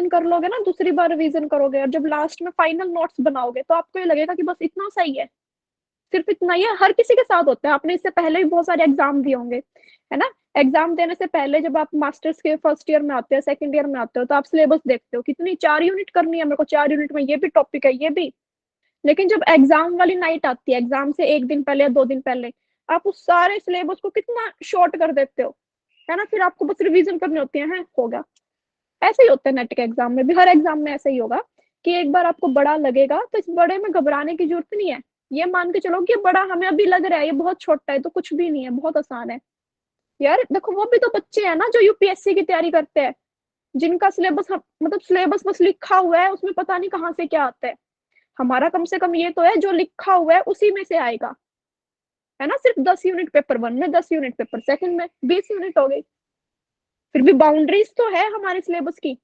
Revision कर लोगे ना, दूसरी बार रिवीजन करोगे और जब लास्ट में फाइनल नोट्स बनाओगे तो आपको ये लगेगा कि बस इतना सही है, सिर्फ इतना ही है। हर किसी के साथ होता है, आपने इससे पहले भी बहुत सारे एग्जाम दिए होंगे, है ना। एग्जाम देने से पहले जब आप मास्टर्स के फर्स्ट ईयर में आते हो, सेकंड ईयर में आते हो, तो आप सिलेबस देखते हो कितनी 4 यूनिट करनी है मेरे को, 4 यूनिट में ये भी टॉपिक है ये भी। लेकिन जब एग्जाम वाली नाइट आती है, एग्जाम से एक दिन पहले या 2 दिन पहले, आप उस सारे सिलेबस को कितना शॉर्ट कर देते हो, है ना। फिर आपको बस रिवीजन करनी होती है होगा। ऐसे ही होता है नेट के एग्जाम में भी, हर एग्जाम में ऐसे ही होगा कि एक बार आपको बड़ा लगेगा तो इस बड़े में घबराने की जरूरत नहीं है। ये मान के चलो कि ये बड़ा हमें अभी लग रहा है, ये बहुत छोटा है, तो कुछ भी नहीं है, बहुत आसान है। यार देखो, वो भी तो बच्चे हैं ना जो यूपीएससी की तैयारी करते हैं, जिनका सिलेबस मतलब सिलेबस बस लिखा हुआ है, उसमें पता नहीं कहाँ से क्या आता है। हमारा कम से कम ये तो है जो लिखा हुआ है उसी में से आएगा, है ना। सिर्फ 10 यूनिट पेपर वन में, 10 यूनिट पेपर सेकंड में, 20 यूनिट हो गई। फिर भी बाउंड्रीज तो है हमारे सिलेबस की,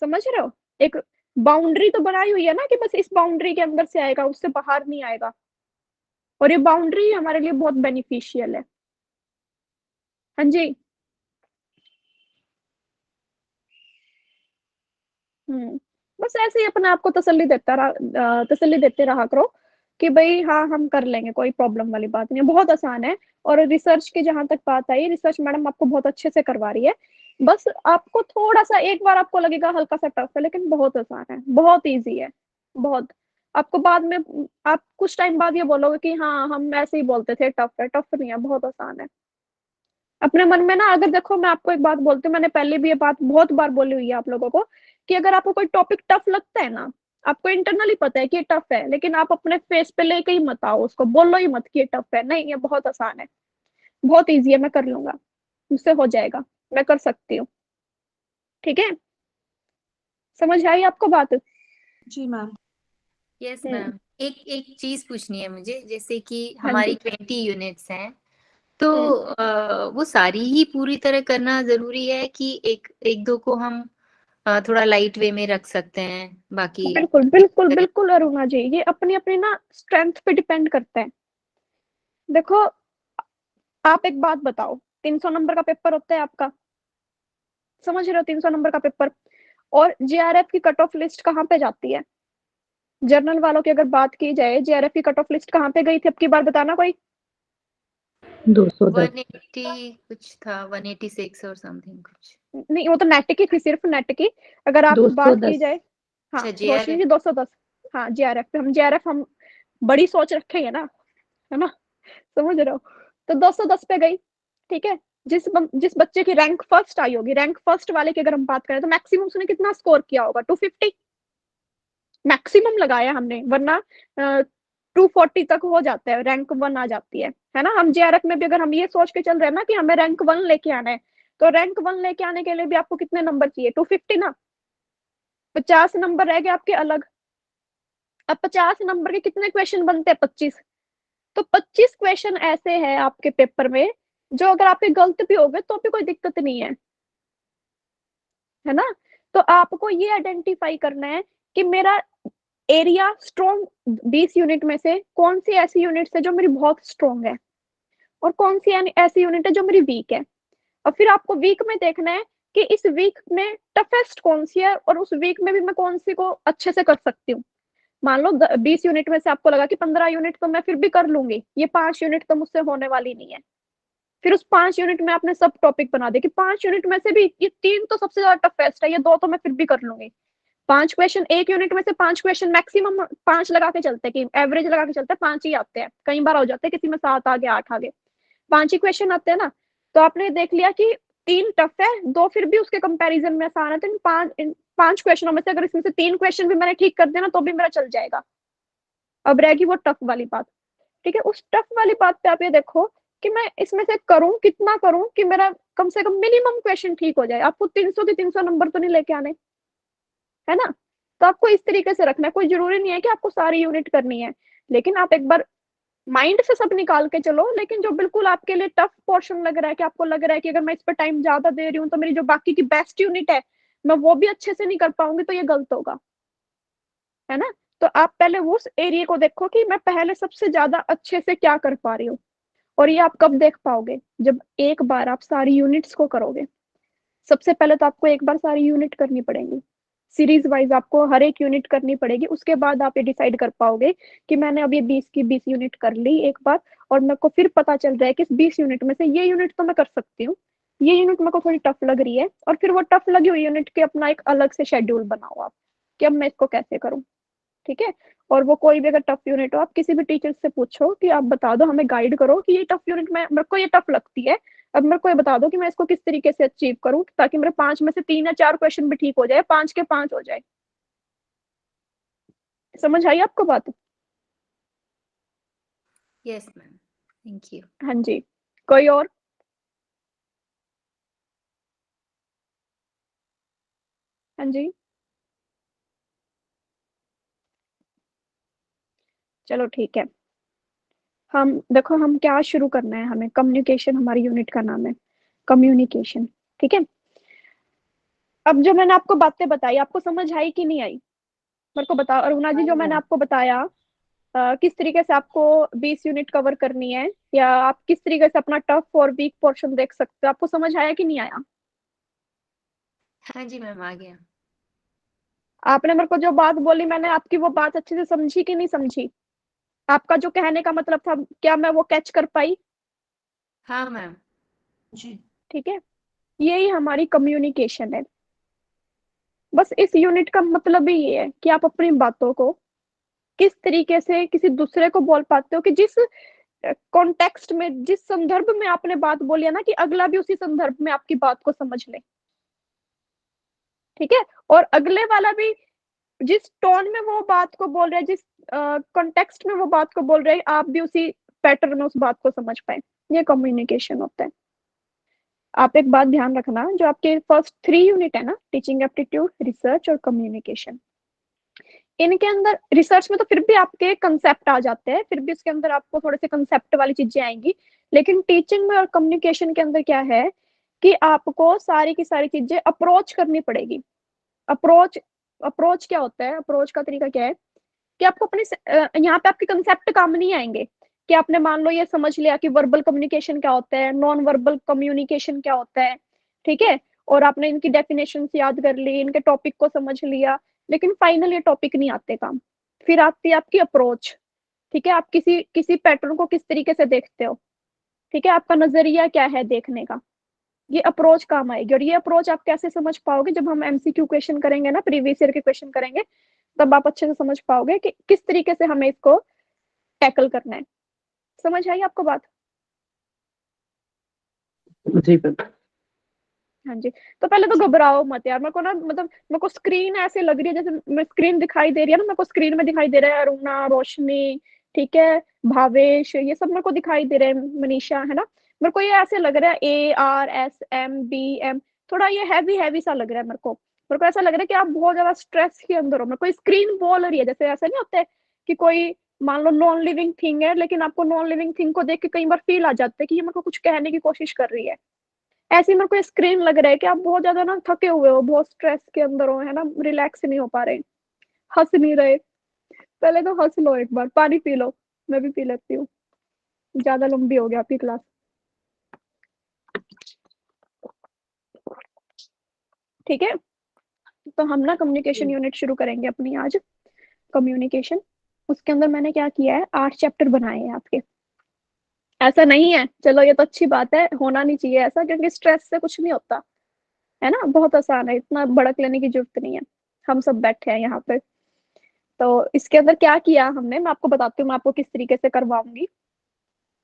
समझ रहे हो। एक बाउंड्री तो बनाई हुई है ना कि बस इस बाउंड्री के अंदर से आएगा, उससे बाहर नहीं आएगा। और ये बाउंड्री हमारे लिए बहुत बेनिफिशियल है। हाँ जी। हम्म। बस ऐसे ही अपने आप को तसल्ली देते रहा करो कि भाई हाँ हम कर लेंगे, कोई प्रॉब्लम वाली बात नहीं है, बहुत आसान है। और रिसर्च की जहां तक बात आई, रिसर्च मैडम आपको बहुत अच्छे से करवा रही है। बस आपको थोड़ा सा, एक बार आपको लगेगा हल्का सा टफ है, लेकिन बहुत आसान है, बहुत इजी है, बहुत। आपको बाद में, आप कुछ टाइम बाद ये बोलोगे कि हाँ हम ऐसे ही बोलते थे टफ है, टफ नहीं है, बहुत आसान है। अपने मन में ना, अगर देखो मैं आपको एक बात बोलती हूँ, मैंने पहले भी ये बात बहुत बार बोली हुई है आप लोगों को, कि अगर आपको कोई टॉपिक टफ लगता है ना, आपको इंटरनली पता है कि ये टफ है, लेकिन आप अपने फेस पे लेके ही मत आओ उसको, बोलो ही मत कि ये टफ है, नहीं ये बहुत आसान है, बहुत ईजी है, मैं कर लूंगा, मुझसे हो जाएगा, मैं कर सकती हूँ। ठीक है, समझ आई आपको बात। जी मैम। यस हम्म। मैम। एक एक चीज पूछनी है मुझे, जैसे कि हाँ हमारी जी। 20 यूनिट्स हैं, तो हम्म। वो सारी ही पूरी तरह करना जरूरी है कि एक एक दो को हम थोड़ा लाइट वे में रख सकते हैं, बाकी बिल्कुल बिल्कुल बिल्कुल अरुणा जी, ये अपनी अपनी ना स्ट्रेंथ पे डिपेंड करता है। देखो, आप एक बात बताओ, 300 नंबर का पेपर होता है आपका, समझ रहे हो, 300 नंबर का पेपर। और जेआरएफ की कट ऑफ लिस्ट कहाँ पे जाती है? जर्नल वालों की अगर बात की जाए, जेआरएफ की कट ऑफ लिस्ट कहाँ पे गई थी अब की बार, बताना कोई। 210। 180 कुछ था, 186 और समथिंग कुछ। नहीं, वो तो नेट की थी, सिर्फ नेट की। अगर आप बात की 210। जाए, हाँ अच्छा, रोशनी जी जेआरएफ। 210। हाँ जेआरएफ पे, हम जेआरएफ हम बड़ी सोच रखेंगे ना, है ना, समझ रहे हो। तो 210 पे गई, ठीक है। जिस बच्चे की रैंक फर्स्ट आई होगी, रैंक फर्स्ट वाले की अगर हम बात करें, तो मैक्सिमम उसने कितना स्कोर किया होगा? 250 मैक्सिमम लगाया हमने, वरना 240 तक हो जाता है, रैंक वन आ जाती है ना। हम जेआरएफ में भी अगर हम ये सोच के चल रहे हैं ना कि हमें रैंक वन लेके आना है, तो रैंक वन लेके आने के लिए भी आपको कितने नंबर चाहिए? 250 ना, 50 नंबर रह गए आपके अलग। अब 50 नंबर के कितने क्वेश्चन बनते हैं? 25। तो 25 क्वेश्चन ऐसे हैं आपके पेपर में, जो अगर आपके गलत भी हो गए तो भी कोई दिक्कत नहीं है ना। तो आपको ये आइडेंटिफाई करना है कि मेरा एरिया स्ट्रॉन्ग 20 यूनिट में से कौन सी ऐसी यूनिट है जो मेरी बहुत स्ट्रॉन्ग है, और कौन सी ऐसी यूनिट है जो मेरी वीक है। और फिर आपको वीक में देखना है कि इस वीक में टफेस्ट कौन सी है, और उस वीक में भी मैं कौन सी को अच्छे से कर सकती हूँ। मान लो 20 यूनिट में से आपको लगा कि 15 यूनिट तो मैं फिर भी कर लूंगी, ये 5 यूनिट तो मुझसे होने वाली नहीं है। फिर उस 5 यूनिट में आपने सब टॉपिक बना दे कि 5 यूनिट में से भी ये 3 तो सबसे ज्यादा टफेस्ट है, ये 2 तो मैं फिर भी कर लूंगी। 5 क्वेश्चन एक यूनिट में से, 5 क्वेश्चन मैक्सिमम 5 लगा के चलते हैं, कि एवरेज लगा के चलते हैं, 5 ही आते हैं, कई बार हो जाते हैं किसी में 7 आ गए, 8 आ गए, 5 ही क्वेश्चन आते हैं ना। तो आपने देख लिया कि 3 टफ है, 2 फिर भी उसके कंपैरिजन में आसान है, तो इन 5 क्वेश्चनों में से अगर इसमें से 3 क्वेश्चन भी मैंने ठीक कर दिया ना, तो भी मेरा चल जाएगा। अब रहेगी वो टफ वाली बात। ठीक है, उस टफ वाली बात पे आप ये देखो कि मैं इसमें से करूं कितना, करूं कि मेरा कम से कम मिनिमम क्वेश्चन ठीक हो जाए। आपको 300 के 300 नंबर तो नहीं लेके आने, है ना। तो आपको इस तरीके से रखना है, कोई जरूरी नहीं है कि आपको सारी यूनिट करनी है, लेकिन आप एक बार माइंड से सब निकाल के चलो। लेकिन जो बिल्कुल आपके लिए टफ पोर्शन लग रहा है, कि आपको लग रहा है कि अगर मैं इस पर टाइम ज्यादा दे रही हूँ तो मेरी जो बाकी की बेस्ट यूनिट है, मैं वो भी अच्छे से नहीं कर पाऊंगी, तो ये गलत होगा, है ना। तो आप पहले उस एरिया को देखो कि मैं पहले सबसे ज्यादा अच्छे से क्या कर पा रही हूँ। और ये आप कब देख पाओगे? जब एक बार आप सारी यूनिट्स को करोगे, सबसे पहले तो आपको एक बार सारी यूनिट करनी पड़ेगी, सीरीज वाइज आपको हर एक यूनिट करनी पड़ेगी। उसके बाद आप ये डिसाइड कर पाओगे कि मैंने अब ये 20 की 20 यूनिट कर ली एक बार, और मेरे को फिर पता चल रहा है कि इस 20 यूनिट में से ये यूनिट तो मैं कर सकती हूँ, ये यूनिट मेरे को थोड़ी टफ लग रही है, और फिर वो टफ लगी हुई यूनिट के अपना एक अलग से शेड्यूल बनाओ आप कि अब मैं इसको कैसे करूँ। ठीक है। और वो कोई भी अगर टफ यूनिट हो, आप किसी भी टीचर से पूछो कि आप बता दो, हमें गाइड करो कि ये टफ यूनिट में मेरे को ये टफ लगती है, अब मेरे को ये बता दो कि मैं इसको किस तरीके से अचीव करूं ताकि मेरे 5 में से 3 या 4 क्वेश्चन भी ठीक हो जाए, 5 के 5 हो जाए। समझ आई आपको बात? Yes ma'am, thank you. हाँ जी, कोई और? हाँ जी, चलो ठीक है। हम देखो, हम क्या शुरू करना है, हमें कम्युनिकेशन, हमारी यूनिट का नाम है कम्युनिकेशन। ठीक है। अब जो मैंने आपको बातें बताई, आपको समझ आई कि नहीं आई? मेरे को बताओ अरुणा जी, हाँ जो मैंने मैम। आपको बताया, किस तरीके से आपको 20 यूनिट कवर करनी है, या आप किस तरीके से अपना टफ और वीक पोर्शन देख सकते हो, आपको समझ आया कि नहीं आया? हाँ जी मैम, आ गया। आपने मेरे को जो बात बोली, मैंने आपकी वो बात अच्छे से समझी कि नहीं समझी? आपका जो कहने का मतलब था, क्या मैं वो कैच कर पाई? हाँ मैम जी। ठीक है। यही हमारी कम्युनिकेशन है। बस इस यूनिट का मतलब ही ये है कि आप अपनी बातों को किस तरीके से किसी दूसरे को बोल पाते हो, कि जिस कॉन्टेक्स्ट में, जिस संदर्भ में आपने बात बोली है ना, कि अगला भी उसी संदर्भ में आपकी बात को समझ ले। ठीक है। और अगले वाला भी जिस टोन में वो बात को बोल रहे हैं, जिस कॉन्टेक्स्ट में वो बात को बोल रहे हैं, आप भी उसी पैटर्न में उस बात को समझ पाए। ये कम्युनिकेशन होता है। आप एक बात ध्यान रखना, जो आपके फर्स्ट 3 यूनिट है ना, टीचिंग एप्टीट्यूड, रिसर्च और कम्युनिकेशन, इनके अंदर रिसर्च में तो फिर भी आपके कंसेप्ट आ जाते हैं, फिर भी इसके अंदर आपको थोड़े से कंसेप्ट वाली चीजें आएंगी। लेकिन टीचिंग में और कम्युनिकेशन के अंदर क्या है कि आपको सारी की सारी चीजें अप्रोच करनी पड़ेगी। अप्रोच, अप्रोच क्या होता है, अप्रोच का तरीका क्या है कि आपको अपने यहाँ पे आपके कंसेप्ट काम नहीं आएंगे, कि आपने मान लो ये समझ लिया कि वर्बल कम्युनिकेशन क्या होता है, नॉन वर्बल कम्युनिकेशन क्या होता है। ठीक है। और आपने इनकी डेफिनेशन याद कर ली, इनके टॉपिक को समझ लिया, लेकिन फाइनल ये टॉपिक नहीं आते काम। फिर आती है आपकी अप्रोच। ठीक है। आप किसी किसी पैटर्न को किस तरीके से देखते हो, ठीक है, आपका नजरिया क्या है देखने का, ये अप्रोच काम आएगी। और ये अप्रोच आप कैसे समझ पाओगे, जब हम एमसीक्यू क्वेश्चन करेंगे ना, प्रीवियस ईयर के क्वेश्चन करेंगे, तब आप अच्छे से समझ पाओगे कि किस तरीके से हमें इसको टैकल करना है। समझ आई आपको बात? जी मैम। हाँ जी। तो पहले तो घबराओ मत यार, मेरे को ना, मतलब मेरे को स्क्रीन ऐसे लग रही है जैसे मैं स्क्रीन दिखाई दे रही है ना, मेरे को स्क्रीन में दिखाई दे रहा है अरुणा, रोशनी, ठीक है, भावेश, ये सब मेरे को दिखाई दे रहे हैं, मनीषा, है ना। मेरे को ये ऐसे लग रहा है ARSMBM, थोड़ा ये हैवी हैवी सा लग रहा है मेरे को ऐसा लग रहा है कि आप बहुत ज्यादा स्ट्रेस के अंदर हो। मेरे को स्क्रीन बोल रही है, जैसे ऐसा नहीं होता है कि कोई मान लो नॉन लिविंग थिंग है, लेकिन आपको नॉन लिविंग थिंग को देख के कई बार फील आ जाता है कि ये मेरे को कुछ कहने की कोशिश कर रही है। ऐसे ही मेरे को स्क्रीन लग रहा है कि आप बहुत ज्यादा ना थके हुए हो, बहुत स्ट्रेस के अंदर हो, है ना, रिलैक्स नहीं हो पा रहे, हंस नहीं रहे। पहले तो हंस लो, एक बार पानी पी लो, मैं भी पी लेती हूँ, ज्यादा लंबी हो गया आपकी क्लास। ठीक है। तो हम ना कम्युनिकेशन यूनिट शुरू करेंगे अपनी आज, कम्युनिकेशन। उसके अंदर मैंने क्या किया है, 8 चैप्टर बनाए हैं आपके। ऐसा नहीं है, चलो ये तो अच्छी बात है, होना नहीं चाहिए ऐसा, क्योंकि स्ट्रेस से कुछ नहीं होता, है ना, बहुत आसान है, इतना भड़क लेने की जरूरत नहीं है। हम सब बैठे हैं यहाँ पे। तो इसके अंदर क्या किया हमने, मैं आपको बताती हूँ, मैं आपको किस तरीके से करवाऊंगी।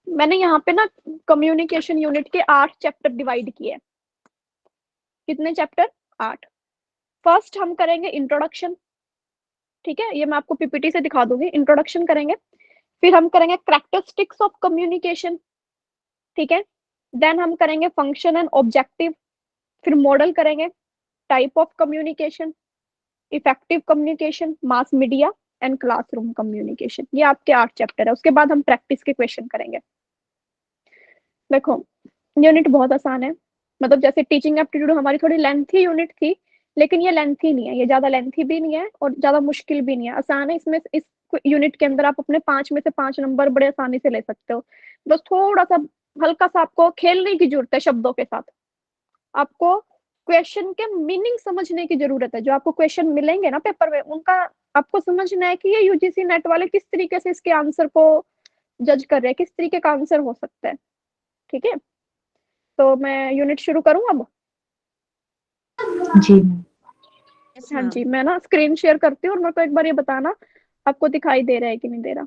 मैंने यहाँ पे ना कम्युनिकेशन यूनिट के 8 चैप्टर डिवाइड किए। कितने चैप्टर? 8। फर्स्ट हम करेंगे इंट्रोडक्शन। ठीक है, ये मैं आपको पीपीटी से दिखा दूंगी, इंट्रोडक्शन करेंगे। फिर हम करेंगे कैरेक्टरिस्टिक्स ऑफ कम्युनिकेशन। ठीक है। देन हम करेंगे फंक्शन एंड ऑब्जेक्टिव। फिर मॉडल करेंगे, type of communication, effective communication, mass media and classroom communication. ये आपके 8 चैप्टर है। उसके बाद हम प्रैक्टिस के क्वेश्चन करेंगे। देखो, यूनिट बहुत आसान है, मतलब जैसे टीचिंग एप्टीट्यूड हमारी थोड़ी लेंथी यूनिट थी, लेकिन ये लेंथी नहीं है, ये ज्यादा लेंथी भी नहीं है और ज्यादा मुश्किल भी नहीं है, आसान है। इसमें इस यूनिट के अंदर आप अपने 5 में से 5 नंबर बड़े आसानी से ले सकते हो। बस थोड़ा सा हल्का सा आपको खेलने की जरूरत है शब्दों के साथ। आपको क्वेश्चन के मीनिंग समझने की जरूरत है। जो आपको क्वेश्चन मिलेंगे ना पेपर में, उनका आपको समझना है कि ये यूजीसी नेट वाले किस तरीके से इसके आंसर को जज कर रहे हैं, किस तरीके का आंसर हो सकता है। ठीक है, तो मैं यूनिट शुरू करूं अब। जी हाँ जी, मैं ना स्क्रीन शेयर करती हूँ और मेरे को एक बार ये बताना आपको दिखाई दे रहा है कि नहीं दे रहा।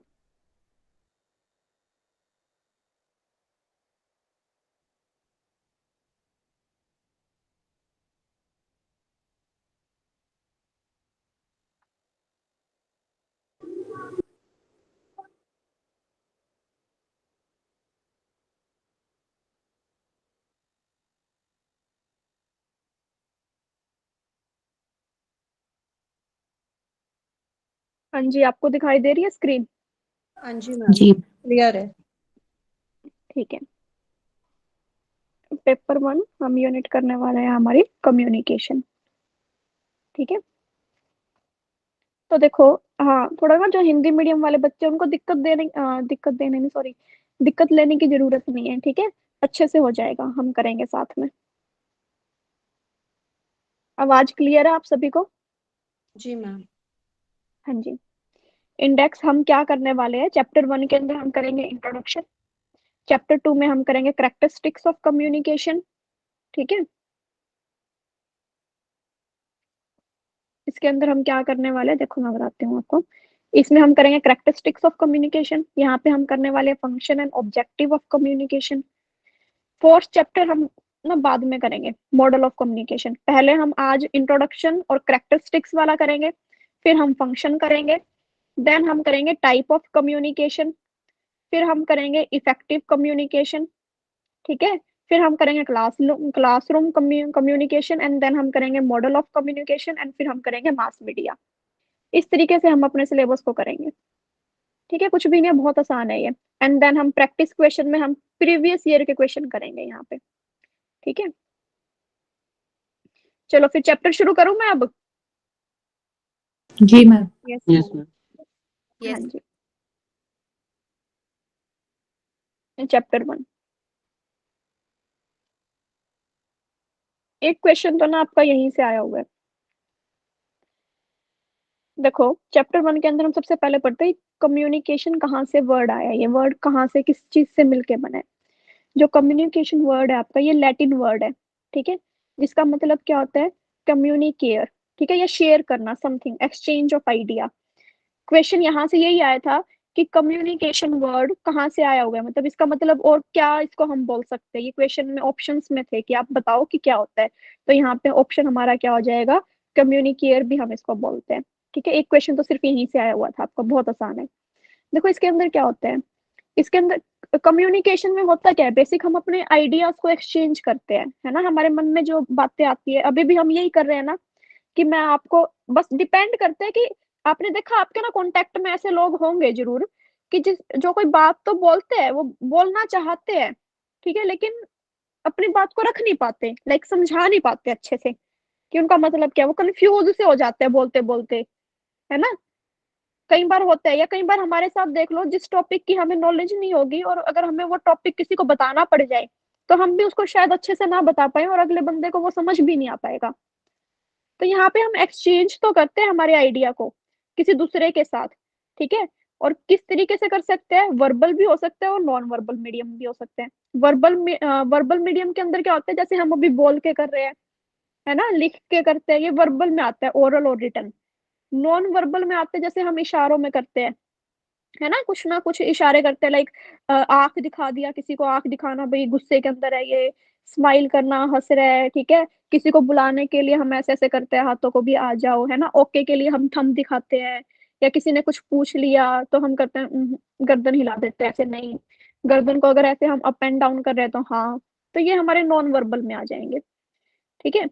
हाँ जी, आपको दिखाई दे रही है स्क्रीन? हाँ जी मैम, जी क्लियर है। ठीक है, पेपर 1 हम यूनिट करने वाले हैं हमारी कम्युनिकेशन। ठीक है, तो देखो, हाँ थोड़ा ना जो हिंदी मीडियम वाले बच्चे हैं, उनको दिक्कत देने नहीं, सॉरी, दिक्कत लेने की जरूरत नहीं है। ठीक है, अच्छे से हो जाएगा, हम करेंगे साथ में। आवाज क्लियर है आप सभी को? जी मैम। हाँ जी। इंडेक्स हम क्या करने वाले हैं, चैप्टर 1 के अंदर हम करेंगे इंट्रोडक्शन, चैप्टर 2 में हम करेंगे कैरेक्टरिस्टिक्स ऑफ कम्युनिकेशन। ठीक है, इसके अंदर हम क्या करने वाले हैं, देखो मैं बताती हूँ आपको। इसमें हम करेंगे कैरेक्टरिस्टिक्स ऑफ कम्युनिकेशन, यहाँ पे हम करने वाले function and objective of communication. Fourth chapter हम ना बाद में करेंगे, मॉडल ऑफ कम्युनिकेशन। पहले हम आज इंट्रोडक्शन और कैरेक्टरिस्टिक्स वाला करेंगे, फिर हम फंक्शन करेंगे, देन हम करेंगे टाइप ऑफ कम्युनिकेशन, फिर हम करेंगे इफेक्टिव कम्युनिकेशन। ठीक है, फिर हम करेंगे क्लासरूम कम्युनिकेशन, एंड देन हम करेंगे मॉडल ऑफ कम्युनिकेशन, एंड फिर हम करेंगे मास मीडिया। इस तरीके से हम अपने सिलेबस को करेंगे। ठीक है, कुछ भी नहीं, बहुत आसान है ये। एंड देन हम प्रैक्टिस क्वेश्चन में हम प्रीवियस ईयर के क्वेश्चन करेंगे यहाँ पे। ठीक है, चलो फिर चैप्टर शुरू करूँ मैं अब? जी मैम। Yes yes ma'am. हाँ यस। जी, चैप्टर 1। एक क्वेश्चन तो ना आपका यहीं से आया हुआ है। देखो, चैप्टर 1 के अंदर हम सबसे पहले पढ़ते हैं कम्युनिकेशन कहाँ से वर्ड आया, ये वर्ड कहाँ से, किस चीज से मिलके बना है। जो कम्युनिकेशन वर्ड है आपका, ये लैटिन वर्ड है। ठीक है, जिसका मतलब क्या होता है, कम्युनिकेयर। ठीक है, या शेयर करना, something, exchange of idea. Question यहाँ से यही आया था कि कम्युनिकेशन वर्ड कहाँ से आया हुआ है, मतलब इसका मतलब और क्या इसको हम बोल सकते हैं। ये क्वेश्चन में ऑप्शंस में थे कि आप बताओ कि क्या होता है, तो यहाँ पे ऑप्शन हमारा क्या हो जाएगा, कम्युनिकेयर भी हम इसको बोलते हैं। ठीक है, एक क्वेश्चन तो सिर्फ यहीं से आया हुआ था आपका, बहुत आसान है। देखो इसके अंदर क्या होता है, इसके अंदर कम्युनिकेशन में होता क्या है, बेसिक हम अपने आइडियाज को एक्सचेंज करते हैं, है ना। हमारे मन में जो बातें आती है, अभी भी हम यही कर रहे हैं ना, कि मैं आपको, बस डिपेंड करता है कि आपने देखा आपके ना कांटेक्ट में ऐसे लोग होंगे जरूर कि जिस जो कोई बात तो बोलते हैं, वो बोलना चाहते हैं, ठीक है, लेकिन अपनी बात को रख नहीं पाते, लाइक समझा नहीं पाते अच्छे से कि उनका मतलब क्या है। वो कंफ्यूज से हो जाते हैं बोलते बोलते, है ना। कई बार होता है, या कई बार हमारे साथ देख लो, जिस टॉपिक की हमें नॉलेज नहीं होगी और अगर हमें वो टॉपिक किसी को बताना पड़ जाए, तो हम भी उसको शायद अच्छे से ना बता पाए और अगले बंदे को वो समझ भी नहीं आ पाएगा। तो यहाँ पे हम एक्सचेंज तो करते हैं हमारे आइडिया को किसी दूसरे के साथ। ठीक है, और किस तरीके से कर सकते हैं, वर्बल भी हो सकता है और नॉन वर्बल मीडियम भी हो सकते हैं। वर्बल मीडियम के अंदर क्या होता है, जैसे हम अभी बोल के कर रहे हैं, है ना, लिख के करते हैं, ये वर्बल में आता है, ओरल और रिटन। नॉन वर्बल में आते हैं, जैसे हम इशारों में करते हैं, है ना कुछ इशारे करते हैं, लाइक आंख दिखा दिया किसी को, आंख दिखाना भाई गुस्से के अंदर है ये, स्माइल करना, हंस रहा है। ठीक है, किसी को बुलाने के लिए हम ऐसे ऐसे करते हैं, हाथों को भी आ जाओ, है ना। ओके के लिए हम थंब दिखाते हैं, या किसी ने कुछ पूछ लिया तो हम करते हैं गर्दन हिला देते हैं, ऐसे नहीं। गर्दन को अगर ऐसे हम अप एंड डाउन कर रहे हैं तो हाँ। तो ये हमारे नॉन वर्बल में आ जाएंगे। ठीक है,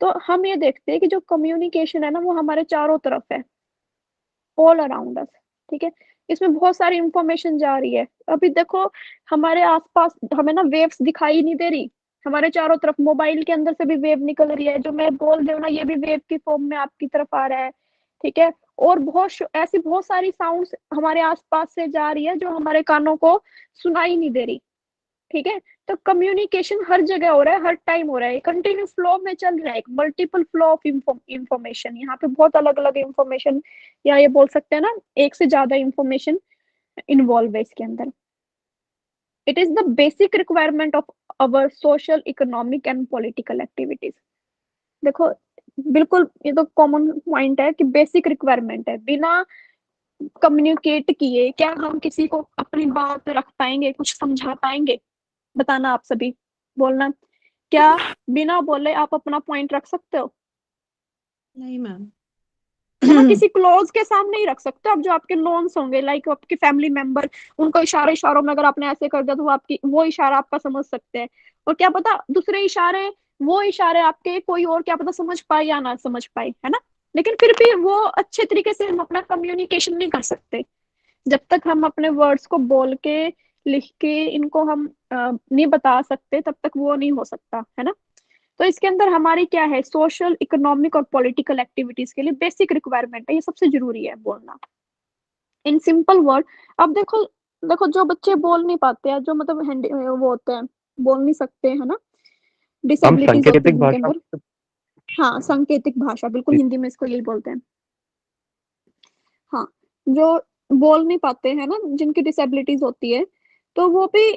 तो हम ये देखते हैं कि जो कम्युनिकेशन है ना, वो हमारे चारों तरफ है, ऑल अराउंड अस। ठीक है, इसमें बहुत सारी इंफॉर्मेशन जा रही है। अभी देखो, हमारे आसपास हमें ना वेव्स दिखाई नहीं दे रही, हमारे चारों तरफ मोबाइल के अंदर से भी वेव निकल रही है, जो मैं बोल रही हूँ ना, ये भी वेव की फॉर्म में आपकी तरफ आ रहा है। ठीक है, और ऐसी बहुत सारी साउंड्स हमारे आसपास से जा रही है जो हमारे कानों को सुनाई नहीं दे रही, ठीक है। तो कम्युनिकेशन हर जगह हो रहा है, हर टाइम हो रहा है, कंटिन्यू फ्लो में चल रहा है, एक मल्टीपल फ्लो ऑफ इंफॉर्मेशन। यहाँ पे बहुत अलग अलग इंफॉर्मेशन, या ये बोल सकते हैं ना, एक से ज्यादा इंफॉर्मेशन इन्वॉल्व है इसके अंदर। It is the basic requirement of our social, economic and political activities. देखो, बिल्कुल ये तो कॉमन पॉइंट है कि बेसिक रिक्वायरमेंट है। बिना कम्युनिकेट किए क्या हम किसी को अपनी बात रख पाएंगे, कुछ समझा पाएंगे? बताना आप सभी, बोलना। क्या बिना बोले आप अपना पॉइंट रख सकते हो? नहीं मैम। है ना, किसी क्लोज के सामने ही रख सकते हो। अब जो आपके नॉन्स होंगे, लाइक आपके फैमिली मेंबर, उनको इशारों में अगर आपने ऐसे कर दिया तो वो आपकी वो इशारा आपका समझ सकते हैं। और क्या पता दूसरे इशारे, वो इशारे आपके कोई और क्या पता समझ पाए या ना समझ पाए, है ना। लेकिन फिर भी वो अच्छे तरीके से हम अपना कम्युनिकेशन नहीं कर सकते जब तक हम अपने वर्ड्स को बोल के, लिख के इनको हम नहीं बता सकते, तब तक वो नहीं हो सकता, है ना। तो इसके अंदर हमारी क्या है, सोशल, इकोनॉमिक और पॉलिटिकल एक्टिविटीज के लिए बेसिक रिक्वायरमेंट है, ये सबसे जरूरी है बोलना। इन सिंपल वर्ड, अब देखो, देखो जो बच्चे बोल नहीं पाते हैं, जो मतलब वो होते हैं, बोल नहीं सकते, है ना, हम डिसेबिलिटीज होती है सांकेतिक जिनके भाषा अंदर। हाँ, सांकेतिक भाषा, बिल्कुल हिंदी में इसको यही बोलते हैं। हाँ, जो बोल नहीं पाते हैं ना, जिनकी डिसेबिलिटीज होती है, तो वो भी,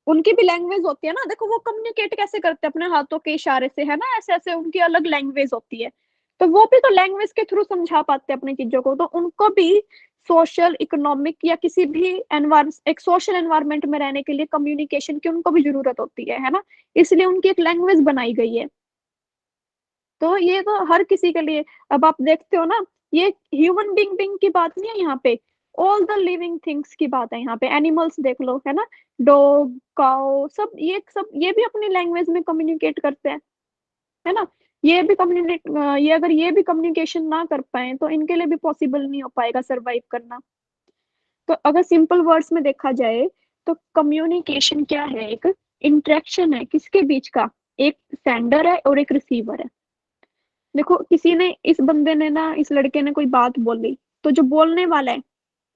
उनकी भी लैंग्वेज होती है ना। देखो वो कम्युनिकेट कैसे करते हैं, अपने हाथों के इशारे से, है ना, ऐसे ऐसे उनकी अलग लैंग्वेज होती है। तो वो भी तो लैंग्वेज के थ्रू समझा पाते हैं अपनी चीजों को। तो उनको भी सोशल, इकोनॉमिक या किसी भी एक सोशल एनवायरनमेंट में रहने के लिए कम्युनिकेशन की उनको भी जरूरत होती है ना। इसलिए उनकी एक लैंग्वेज बनाई गई है। तो ये तो हर किसी के लिए, अब आप देखते हो ना, ये ह्यूमन बीइंग की बात नहीं है यहाँ पे, ऑल द लिविंग थिंग्स की बात है यहाँ पे। एनिमल्स देख लो, है ना, डॉग, काउ, सब ये भी अपनी लैंग्वेज में कम्युनिकेट करते हैं, है ना। ये भी कम्युनिकेट, ये अगर ये भी कम्युनिकेशन ना कर पाए तो इनके लिए भी पॉसिबल नहीं हो पाएगा सरवाइव करना। तो अगर सिंपल वर्ड्स में देखा जाए तो कम्युनिकेशन क्या है, एक इंटरेक्शन है किसके बीच का, एक सेंडर है और एक रिसीवर है। देखो किसी ने, इस बंदे ने ना, इस लड़के ने कोई बात बोली, तो जो बोलने वाला है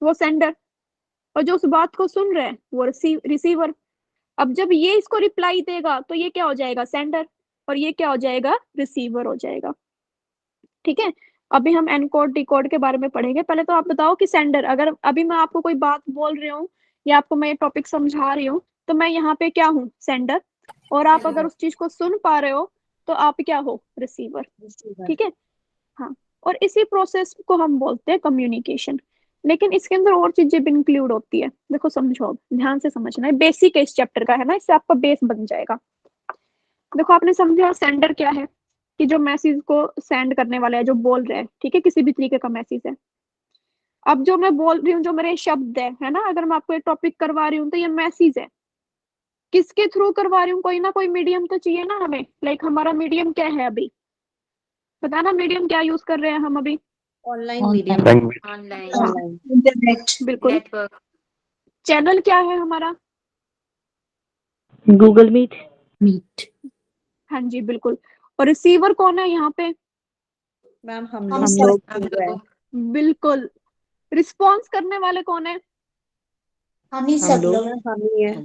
वो सेंडर, और जो उस बात को सुन रहा है वो रिसीवर। अब जब ये इसको रिप्लाई देगा तो ये क्या हो जाएगा, सेंडर, और ये क्या हो जाएगा, रिसीवर हो जाएगा। ठीक है। अभी हम एनकोड डिकोड के बारे में पढ़ेंगे, पहले तो आप बताओ कि सेंडर, अगर अभी मैं आपको कोई बात बोल रही हूँ या आपको मैं टॉपिक समझा रही हूँ, तो मैं यहाँ पे क्या हूँ, सेंडर। और आप अगर उस चीज को सुन पा रहे हो तो आप क्या हो, रिसीवर। रिसीवर। ठीक है। हाँ, और इसी प्रोसेस को हम बोलते हैं कम्युनिकेशन। लेकिन इसके अंदर और चीजें भी इंक्लूड होती है। देखो समझो, ध्यान से समझना है, बेसिक है इस चैप्टर का, है ना, इससे आपका बेस बन जाएगा। देखो आपने समझा सेंडर क्या है, कि जो मैसेज को सेंड करने वाला है, जो बोल रहा है, ठीक है, किसी भी तरीके का मैसेज है। अब जो मैं बोल रही हूँ, जो मेरे शब्द है ना, अगर मैं आपको एक टॉपिक करवा रही हूँ तो ये मैसेज है। किसके थ्रू करवा रही हूँ, कोई ना कोई मीडियम तो चाहिए ना हमें। लाइक हमारा मीडियम क्या है अभी, बताना, मीडियम क्या यूज कर रहे हैं हम अभी? Online medium. लैंग्वेज ऑनलाइन हाँ, ऑनलाइन इंटरनेट। बिल्कुल। नेटवर्क। चैनल क्या है हमारा? Google Meet meet. हाँ जी, बिल्कुल। और रिसीवर कौन है यहाँ पे? मैम हम हम लोग हम जो है, लोग बिल्कुल। रिस्पॉन्स करने वाले कौन है? हम ही सब लोग, हम ही है।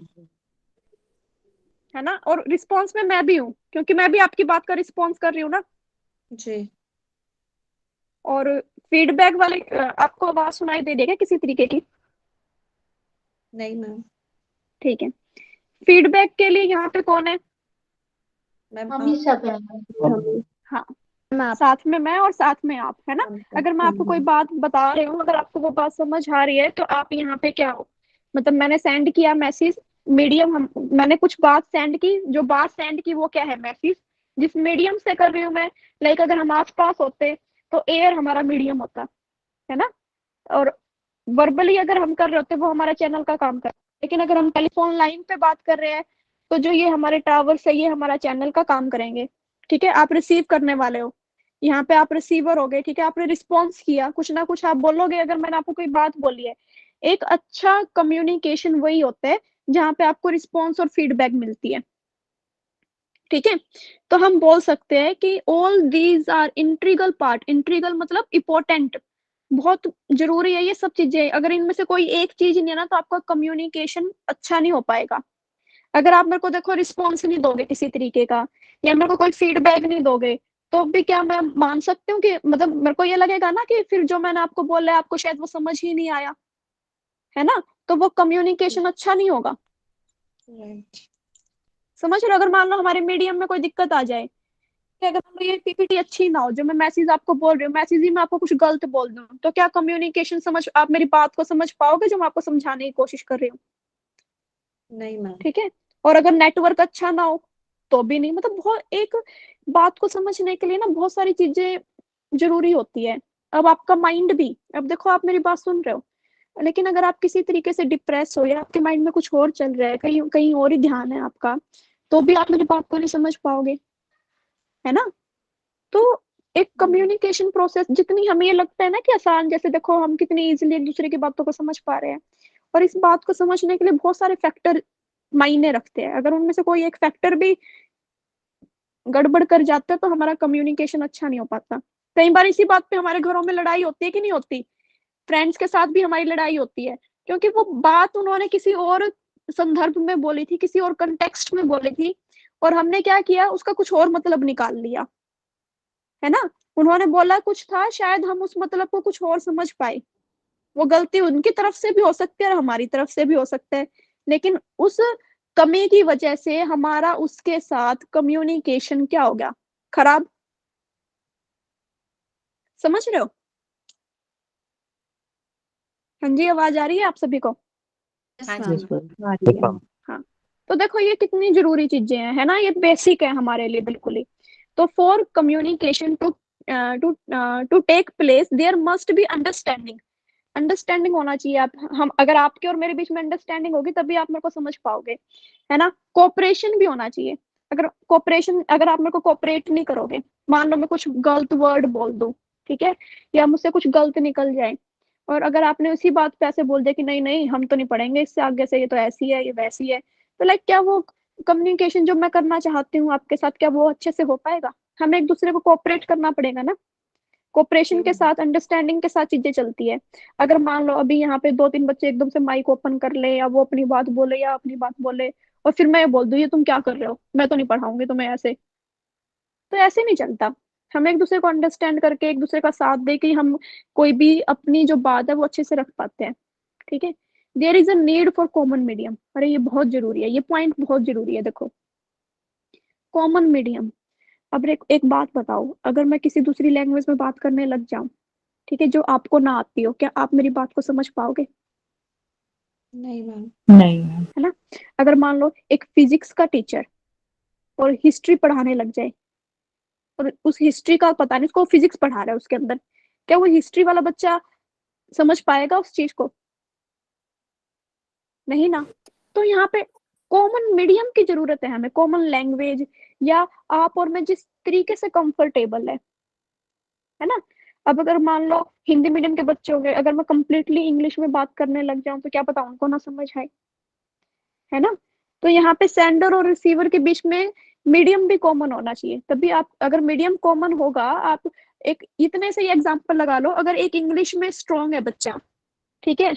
है ना। और रिस्पॉन्स में मैं भी हूँ, क्योंकि मैं भी आपकी बात का रिस्पॉन्स कर रही हूँ ना। जी। और फीडबैक वाले, आपको आवाज सुनाई दे देगा किसी तरीके की? नहीं मैम। ठीक है। फीडबैक के लिए यहाँ पे कौन है? मैम हम ही सब हैं। हम हाँ, साथ में मैं और साथ में आप, है ना। हम अगर मैं आपको कोई बात बता रही हूँ, अगर आपको वो बात समझ आ रही है, तो आप यहाँ पे क्या हो, मतलब मैंने सेंड किया मैसेज, मीडियम हम, मैंने कुछ बात सेंड की, जो बात सेंड की वो क्या है, मैसेज। जिस मीडियम से कर रही हूँ मैं, लाइक अगर हम आस पास होते तो एयर हमारा मीडियम होता, है ना। और वर्बली अगर हम कर रहे होते वो हमारा चैनल का काम कर, लेकिन अगर हम टेलीफोन लाइन पे बात कर रहे हैं तो जो ये हमारे टावर से, ये हमारा चैनल का काम करेंगे। ठीक है। आप रिसीव करने वाले हो, यहाँ पे आप रिसीवर हो गए। ठीक है, आपने रिस्पॉन्स किया, कुछ ना कुछ आप बोलोगे अगर मैंने आपको कोई बात बोली है। एक अच्छा कम्युनिकेशन वही होता है जहाँ पे आपको रिस्पॉन्स और फीडबैक मिलती है। ठीक है। तो हम बोल सकते हैं कि all these are integral part, integral मतलब इम्पोर्टेंट, बहुत जरूरी है ये सब चीजें। अगर इनमें से कोई एक चीज नहीं है ना, तो आपका कम्युनिकेशन अच्छा नहीं हो पाएगा। अगर आप मेरे को देखो रिस्पॉन्स नहीं दोगे किसी तरीके का, या मेरे को कोई फीडबैक नहीं दोगे, तो भी क्या मैं मान सकती हूँ कि मतलब मेरे को ये लगेगा ना कि फिर जो मैंने आपको बोला है आपको शायद वो समझ ही नहीं आया, है ना? तो वो कम्युनिकेशन अच्छा नहीं होगा। राइट। समझ रहे हो? अगर मान लो हमारे मीडियम में कोई दिक्कत आ जाए, कि अगर मान लो ये पीपीटी अच्छी ना हो, जो मैं मैसेज आपको बोल रही हूँ, मैसेज ही मैं आपको कुछ गलत बोल दूं, तो क्या कम्युनिकेशन समझ आप मेरी बात को समझ पाओगे जो मैं आपको समझाने की कोशिश कर रही हूँ? नहीं मैम। ठीक है। और अगर नेटवर्क अच्छा ना हो तो भी नहीं, मतलब बहुत एक बात को समझने के लिए ना बहुत सारी चीजें जरूरी होती है। अब आपका माइंड भी, अब देखो आप मेरी बात सुन रहे हो, लेकिन अगर आप किसी तरीके से डिप्रेस हो या आपके माइंड में कुछ और चल रहा है, कहीं कहीं और ही ध्यान है आपका, तो भी आप मेरी बात को नहीं समझ पाओगे, है ना? तो एक कम्युनिकेशन प्रोसेस जितनी हमें ये लगता है ना कि आसान, जैसे देखो हम कितनी इजीली एक दूसरे की बातों को समझ पा रहे हैं, और इस बात को समझने के लिए बहुत सारे फैक्टर मायने रखते हैं। अगर उनमें से कोई एक फैक्टर भी गड़बड़ कर जाता है तो हमारा कम्युनिकेशन अच्छा नहीं हो पाता। कई बार इसी बात पे हमारे घरों में लड़ाई होती है कि नहीं होती? फ्रेंड्स के साथ भी हमारी लड़ाई होती है, क्योंकि वो बात उन्होंने किसी और संदर्भ में बोली थी, किसी और कंटेक्स्ट में बोली थी, और हमने क्या किया, उसका कुछ और मतलब निकाल लिया, है ना? उन्होंने बोला कुछ था, शायद हम उस मतलब को कुछ और समझ पाए। वो गलती उनकी तरफ से भी हो सकती है और हमारी तरफ से भी हो सकता है, लेकिन उस कमी की वजह से हमारा उसके साथ कम्युनिकेशन क्या हो गया, खराब। समझ रहे हो? हाँ जी, आवाज आ रही है आप सभी को? यस हाँ मैम। जी। Yes ma'am. आ रही है। हाँ। तो देखो ये कितनी जरूरी चीजें हैं, है ना? ये बेसिक है हमारे लिए बिल्कुल ही। तो for communication to to to take place there must be understanding. Understanding होना चाहिए। आप हम अगर आपके और मेरे बीच में अंडरस्टैंडिंग होगी तभी आप मेरे को समझ पाओगे, है ना? कोऑपरेशन भी होना चाहिए। अगर आप मेरे को कोऑपरेट नहीं करोगे, मान लो मैं कुछ गलत वर्ड बोल दूं, ठीक है, या मुझसे कुछ गलत निकल जाए, और अगर आपने उसी बात पे ऐसे बोल दिया कि नहीं नहीं हम तो नहीं पढ़ेंगे इससे आगे से, ये तो ऐसी है ये वैसी है, तो लाइक क्या वो कम्युनिकेशन जो मैं करना चाहती हूँ आपके साथ, क्या वो अच्छे से हो पाएगा? हमें एक दूसरे को कोऑपरेट करना पड़ेगा ना। कोऑपरेशन जी के मैम। साथ, अंडरस्टैंडिंग के साथ चीजें चलती है। अगर मान लो अभी यहाँ पे दो तीन बच्चे एकदम से माइक ओपन कर ले, या वो अपनी बात बोले या अपनी बात बोले, और फिर मैं ये बोल दूं ये तुम क्या कर रहे हो, मैं तो नहीं पढ़ाऊंगी तुम्हें ऐसे, तो ऐसे नहीं चलता। हमें एक दूसरे को अंडरस्टैंड करके एक दूसरे का साथ दे के हम कोई भी अपनी जो बात है वो अच्छे से रख पाते हैं। ठीक है। There is a need for common medium. अरे ये बहुत जरूरी है, ये पॉइंट बहुत जरूरी है। देखो कॉमन मीडियम। अब एक बात बताओ, अगर मैं किसी दूसरी लैंग्वेज में बात करने लग जाऊं, ठीक है, जो आपको ना आती हो, क्या आप मेरी बात को समझ पाओगे? नहीं मैम। नहीं मैम। है ना? अगर मान लो एक फिजिक्स का टीचर और हिस्ट्री पढ़ाने लग जाए, और उस हिस्ट्री का पता नहीं, उसको फिजिक्स पढ़ा रहा है उसके अंदर, क्या वो हिस्ट्री वाला बच्चा समझ पाएगा उस चीज को? नहीं ना। तो यहाँ पे कॉमन मीडियम की जरूरत है हमें, कॉमन लैंग्वेज, या आप और मैं जिस तरीके से कंफर्टेबल है ना? अब अगर मान लो हिंदी मीडियम के बच्चे हो गए, अगर मैं कंप्लीटली इंग्लिश में बात करने लग जाऊं तो क्या पता उनको ना समझ आए, है ना? तो यहाँ पे सेंडर और रिसीवर के बीच में मीडियम भी कॉमन होना चाहिए, तभी आप, अगर मीडियम कॉमन होगा, आप एक इतने से ही एग्जांपल लगा लो, अगर एक इंग्लिश में स्ट्रांग है बच्चा, ठीक है,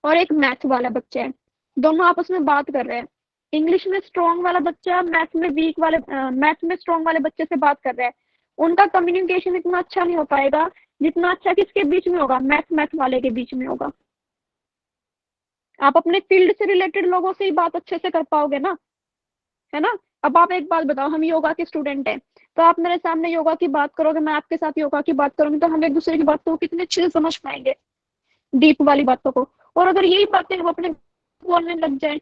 और एक मैथ वाला बच्चा है, दोनों आपस में बात कर रहे हैं, इंग्लिश में स्ट्रांग वाला बच्चा मैथ में स्ट्रांग वाले बच्चे से बात कर रहा है, उनका कम्युनिकेशन इतना अच्छा नहीं हो पाएगा जितना अच्छा किसके बीच में होगा, मैथ वाले के बीच में होगा। आप अपने फील्ड से रिलेटेड लोगों से ही बात अच्छे से कर पाओगे ना, है ना? अब आप एक बात बताओ, हम योगा के स्टूडेंट हैं, तो आप मेरे सामने योगा की बात करोगे, मैं आपके साथ योगा की बात करूंगी, तो हम एक दूसरे की बातों को कितने अच्छे से समझ पाएंगे, डीप वाली बातों को। और अगर यही बातें वो अपने बोलने लग जाए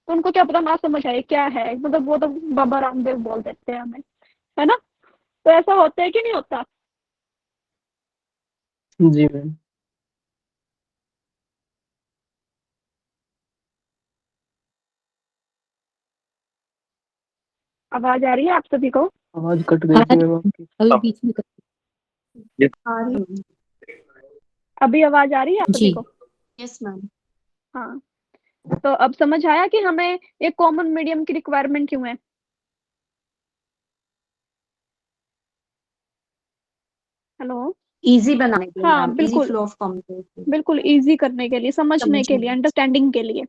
तो उनको क्या पता ना समझ आए क्या है, मतलब वो तो बाबा रामदेव बोल देते हैं हमें, है ना? तो ऐसा होता है कि नहीं होता? जी मैम। आवाज आ रही है आप सभी को? आवाज कट गई थी मैम आपकी। अभी बीच में आ रही है। अभी आवाज आ रही है आप सभी जी। को? Yes ma'am. हाँ। तो अब समझ आया कि हमें एक कॉमन मीडियम की रिक्वायरमेंट क्यों है। हेलो। इजी बनाने के लिए हाँ मैम, इजी बिल्कुल, फ्लो ऑफ कम्युनिकेशन। बिल्कुल इजी करने के लिए, समझने के लिए, समझने। अंडरस्टैंडिंग के लिए।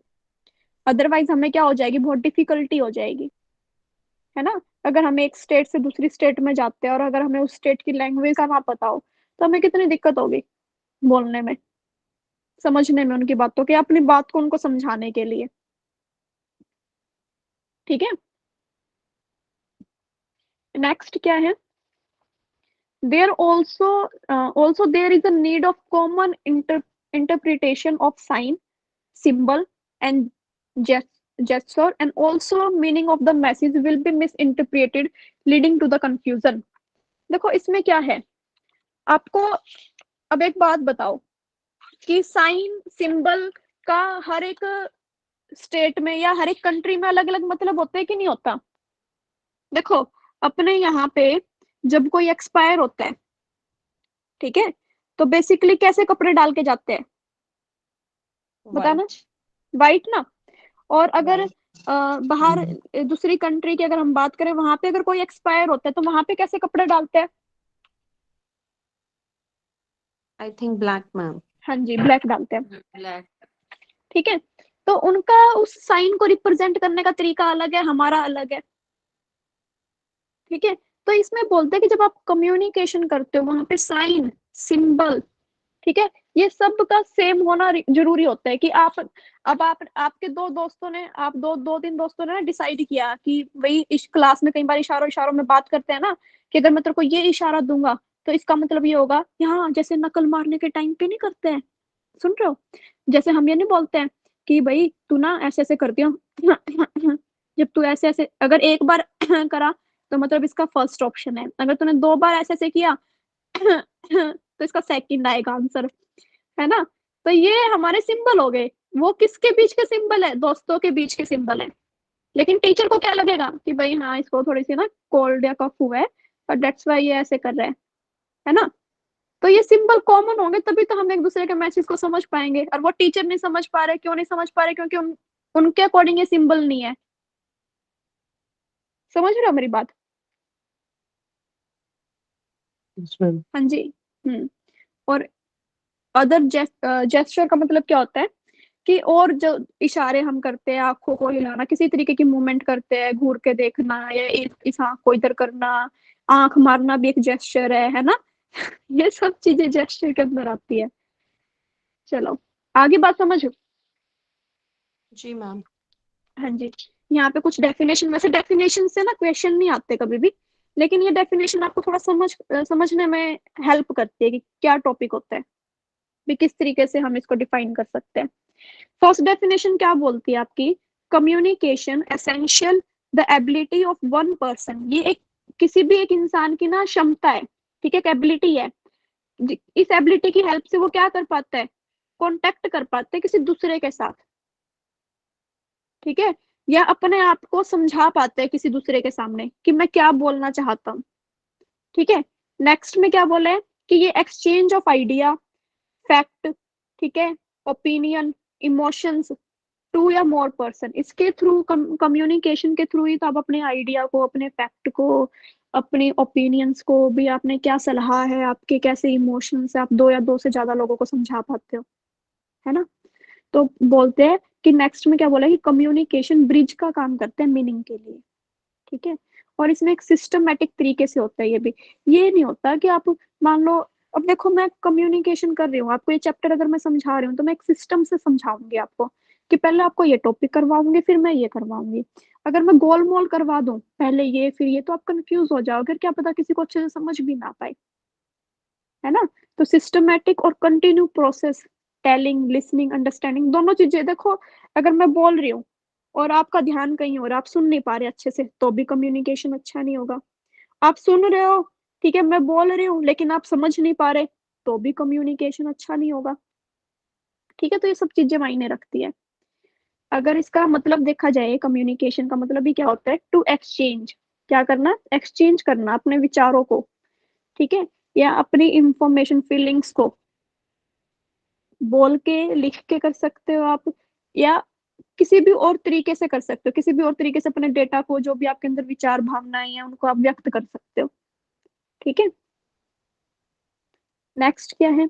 अदरवाइज हमें क्या हो जाएगी, बहुत डिफिकल्टी हो जाएगी, है ना। अगर हम एक स्टेट से दूसरी स्टेट में जाते हैं और अगर हमें उस स्टेट की लैंग्वेज का ना पता हो तो हमें कितनी दिक्कत होगी बोलने में, समझने में उनकी बातों की, अपनी बात को उनको समझाने के लिए। ठीक है, नेक्स्ट क्या है, there also there is a need of common interpretation of sign, symbol and gesture, and also meaning of the message will be misinterpreted leading to the confusion। देखो इसमें क्या है, आपको अब एक बात बताओ कि साइन सिंबल का हर एक स्टेट में या हर एक कंट्री में अलग अलग मतलब होता है कि नहीं होता। देखो अपने यहाँ पे जब कोई एक्सपायर होता है, ठीक है, तो बेसिकली कैसे कपड़े डाल के जाते हैं, बताना। वाइट ना। और अगर बाहर दूसरी कंट्री की अगर हम बात करें, वहां पे अगर कोई एक्सपायर होता है तो वहां पे कैसे कपड़े डालते हैं। I think black ma'am. हाँ जी, ब्लैक डालते हैं। ब्लैक। ठीक है, तो उनका उस साइन को रिप्रेजेंट करने का तरीका अलग है, हमारा अलग है। ठीक है, तो इसमें बोलते हैं कि जब आप कम्युनिकेशन करते हो वहां पे साइन सिंबल, ठीक है, ये सब का सेम होना जरूरी होता है। कि आप अब आप आपके दो दोस्तों ने, आप दो तीन दोस्तों ने डिसाइड किया कि भाई इस क्लास में कई बार इशारों इशारों में बात करते हैं ना, कि अगर मैं तेरे को ये इशारा दूंगा तो इसका मतलब ये होगा, यहाँ जैसे नकल मारने के टाइम पे नहीं करते हैं, सुन रहे हो, जैसे हम ये नहीं बोलते हैं कि भाई तू ना ऐसे ऐसे करती हो जब तू ऐसे ऐसे अगर एक बार करा तो मतलब इसका फर्स्ट ऑप्शन है, अगर तूने दो बार ऐसे ऐसे किया तो इसका सेकंड आएगा आंसर, है ना। तो ये हमारे सिंबल हो गए, वो किसके बीच के सिंबल है, दोस्तों के बीच के सिंबल है। लेकिन टीचर को क्या लगेगा कि भाई हाँ इसको थोड़ी सी ना कोल्ड या कफ हुआ है और डेट्स वाई ये ऐसे कर रहे हैं, है ना। तो ये सिंबल कॉमन होंगे तभी तो हम एक दूसरे के मैसेज को समझ पाएंगे, और वो टीचर नहीं समझ पा रहे, क्यों नहीं समझ पा रहे, क्योंकि उनके अकॉर्डिंग ये सिंबल नहीं है। समझ रहे हो मेरी बात। Yes ma'am. हाँ जी। और अदर जेस्चर का मतलब क्या होता है कि और जो इशारे हम करते हैं, आंखों को हिलाना, किसी तरीके की मूवमेंट करते हैं, घूर के देखना या इस आंख को इधर करना, आंख मारना भी एक जेस्चर है ना। ये सब चीजें जेस्चर के अंदर आती है। चलो आगे बात समझो। जी मैम। हाँ जी, यहाँ पे कुछ डेफिनेशन, वैसे डेफिनेशन से ना क्वेश्चन नहीं आते कभी भी, लेकिन ये डेफिनेशन आपको थोड़ा समझने में हेल्प करती है कि क्या टॉपिक होता है, भी किस तरीके से हम इसको डिफाइन कर सकते हैं। फर्स्ट डेफिनेशन क्या बोलती है आपकी, communication essential the ability of one person, ये एक किसी भी एक इंसान की ना क्षमता है, ठीक है, एक एबिलिटी है। इस एबिलिटी की हेल्प से वो क्या कर पाता है, कॉन्टेक्ट कर पाते हैं किसी दूसरे के साथ, ठीक है, या अपने आप को समझा पाते हैं किसी दूसरे के सामने कि मैं क्या बोलना चाहता हूँ। ठीक है, नेक्स्ट में क्या बोले कि ये एक्सचेंज ऑफ आइडिया, फैक्ट, ठीक है, ओपिनियन, इमोशंस टू या मोर पर्सन, इसके थ्रू, कम्युनिकेशन के थ्रू ही तो आप अपने आइडिया को, अपने फैक्ट को, अपने ओपिनियंस को भी, आपने क्या सलाह है, आपके कैसे इमोशंस है, आप दो या दो से ज्यादा लोगों को समझा पाते हो, है ना। तो बोलते हैं कि नेक्स्ट में क्या बोला कि कम्युनिकेशन ब्रिज का काम करते हैं मीनिंग के लिए, ठीक है। और इसमें एक सिस्टमेटिक तरीके से होता है, ये नहीं होता कि आप मान लो, अब देखो मैं कम्युनिकेशन कर रही हूँ, आपको ये चैप्टर अगर मैं समझा रही हूँ तो मैं एक सिस्टम से समझाऊंगी आपको, कि पहले आपको ये टॉपिक करवाऊंगी फिर मैं ये करवाऊंगी। अगर मैं गोल मोल करवा दूं पहले ये फिर ये, तो आप कंफ्यूज हो जाओगे, क्या पता किसी को अच्छे से समझ भी ना पाए, है ना। तो सिस्टमेटिक और continue process, telling, listening, understanding, दोनों चीजें। देखो अगर मैं बोल रही हूँ और आपका ध्यान कहीं और, आप सुन नहीं पा रहे अच्छे से, तो भी कम्युनिकेशन अच्छा नहीं होगा। आप सुन रहे हो, ठीक है, मैं बोल रही हूँ लेकिन आप समझ नहीं पा रहे, तो भी कम्युनिकेशन अच्छा नहीं होगा। ठीक है, तो ये सब चीजें मायने रखती है। अगर इसका मतलब देखा जाए, कम्युनिकेशन का मतलब ही क्या होता है, टू एक्सचेंज, क्या करना, एक्सचेंज करना अपने विचारों को, ठीक है, या अपनी इंफॉर्मेशन, फीलिंग्स को बोल के, लिख के कर सकते हो आप, या किसी भी और तरीके से कर सकते हो, किसी भी और तरीके से अपने डेटा को, जो भी आपके अंदर विचार भावनाएं हैं उनको आप व्यक्त कर सकते हो। ठीक है, नेक्स्ट क्या है,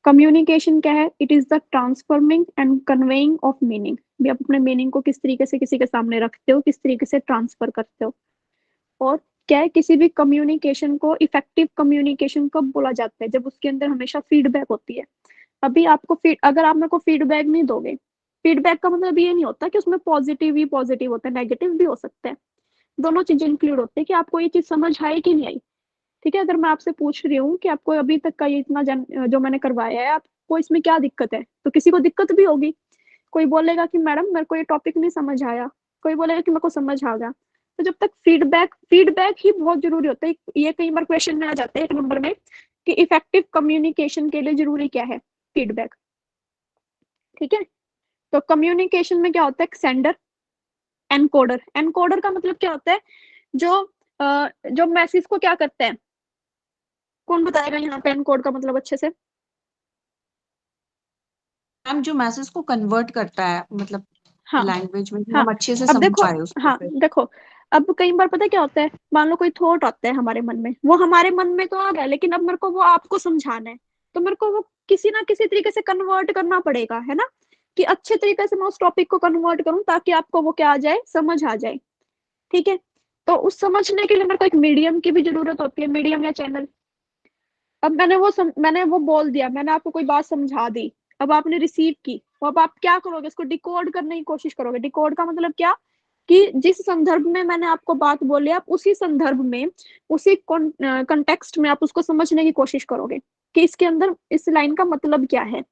कम्युनिकेशन क्या है? It is the transforming and conveying of meaning. भी आप अपने मीनिंग को किस तरीके से किसी के सामने रखते हो, किस तरीके से ट्रांसफर करते हो। और क्या है, किसी भी कम्युनिकेशन को इफेक्टिव कम्युनिकेशन कब बोला जाता है? जब उसके अंदर हमेशा फीडबैक होती है। अभी आपको अगर आप मेरे को फीडबैक नहीं दोगे, फीडबैक का मतलब ये नहीं होता कि उसमें पॉजिटिव ही पॉजिटिव होता है, नेगेटिव भी हो सकता है। दोनों चीजें इंक्लूड होती है कि आपको ये चीज समझ आई कि नहीं आई। ठीक है, अगर मैं आपसे पूछ रही हूँ कि आपको अभी तक का ये इतना जो मैंने करवाया है, आपको इसमें क्या दिक्कत है, तो किसी को दिक्कत भी होगी। कोई बोलेगा कि मैडम मेरे को ये टॉपिक नहीं समझ आया, कोई बोलेगा कि मेरे को समझ आ गया। तो जब तक फीडबैक ही बहुत जरूरी होता है। ये कई बार क्वेश्चन में आ जाते हैं एक नंबर में कि इफेक्टिव कम्युनिकेशन के लिए जरूरी क्या है? फीडबैक। ठीक है, तो कम्युनिकेशन में क्या होता है? Sender, encoder. एनकोडर का मतलब क्या होता है? जो जो मैसेज को क्या करते हैं? कौन बताएगा यहाँ पे एनकोड का मतलब अच्छे से? मैम जो मैसेज को कन्वर्ट करता है, मतलब हाँ लैंग्वेज में, कि हाँ। हम अच्छे से अब समझ देखो, पाए उसको हाँ फिर। देखो, अब कई बार पता है क्या होता है? मान लो कोई थॉट आता है हमारे मन में, वो हमारे मन में तो आ गया, लेकिन अब मेरे को वो आपको समझाना है, तो मेरे को वो किसी ना किसी तरीके से कन्वर्ट करना पड़ेगा, है ना? कि अच्छे तरीके से मैं उस टॉपिक को कन्वर्ट करूं ताकि आपको वो क्या आ जाए, समझ आ जाए। ठीक है, तो उस समझने के लिए मेरे को एक मीडियम की भी जरूरत होती है, मीडियम या चैनल। अब मैंने वो बोल दिया, मैंने आपको कोई बात समझा दी, अब आपने रिसीव की, तो अब आप क्या करोगे? इसको डिकोड करने की कोशिश करोगे। डिकोड का मतलब क्या? कि जिस संदर्भ में मैंने आपको बात बोली, आप उसी संदर्भ में, उसी कंटेक्स्ट में आप उसको समझने की कोशिश करोगे कि इसके अंदर इस लाइन का मतलब क्या है,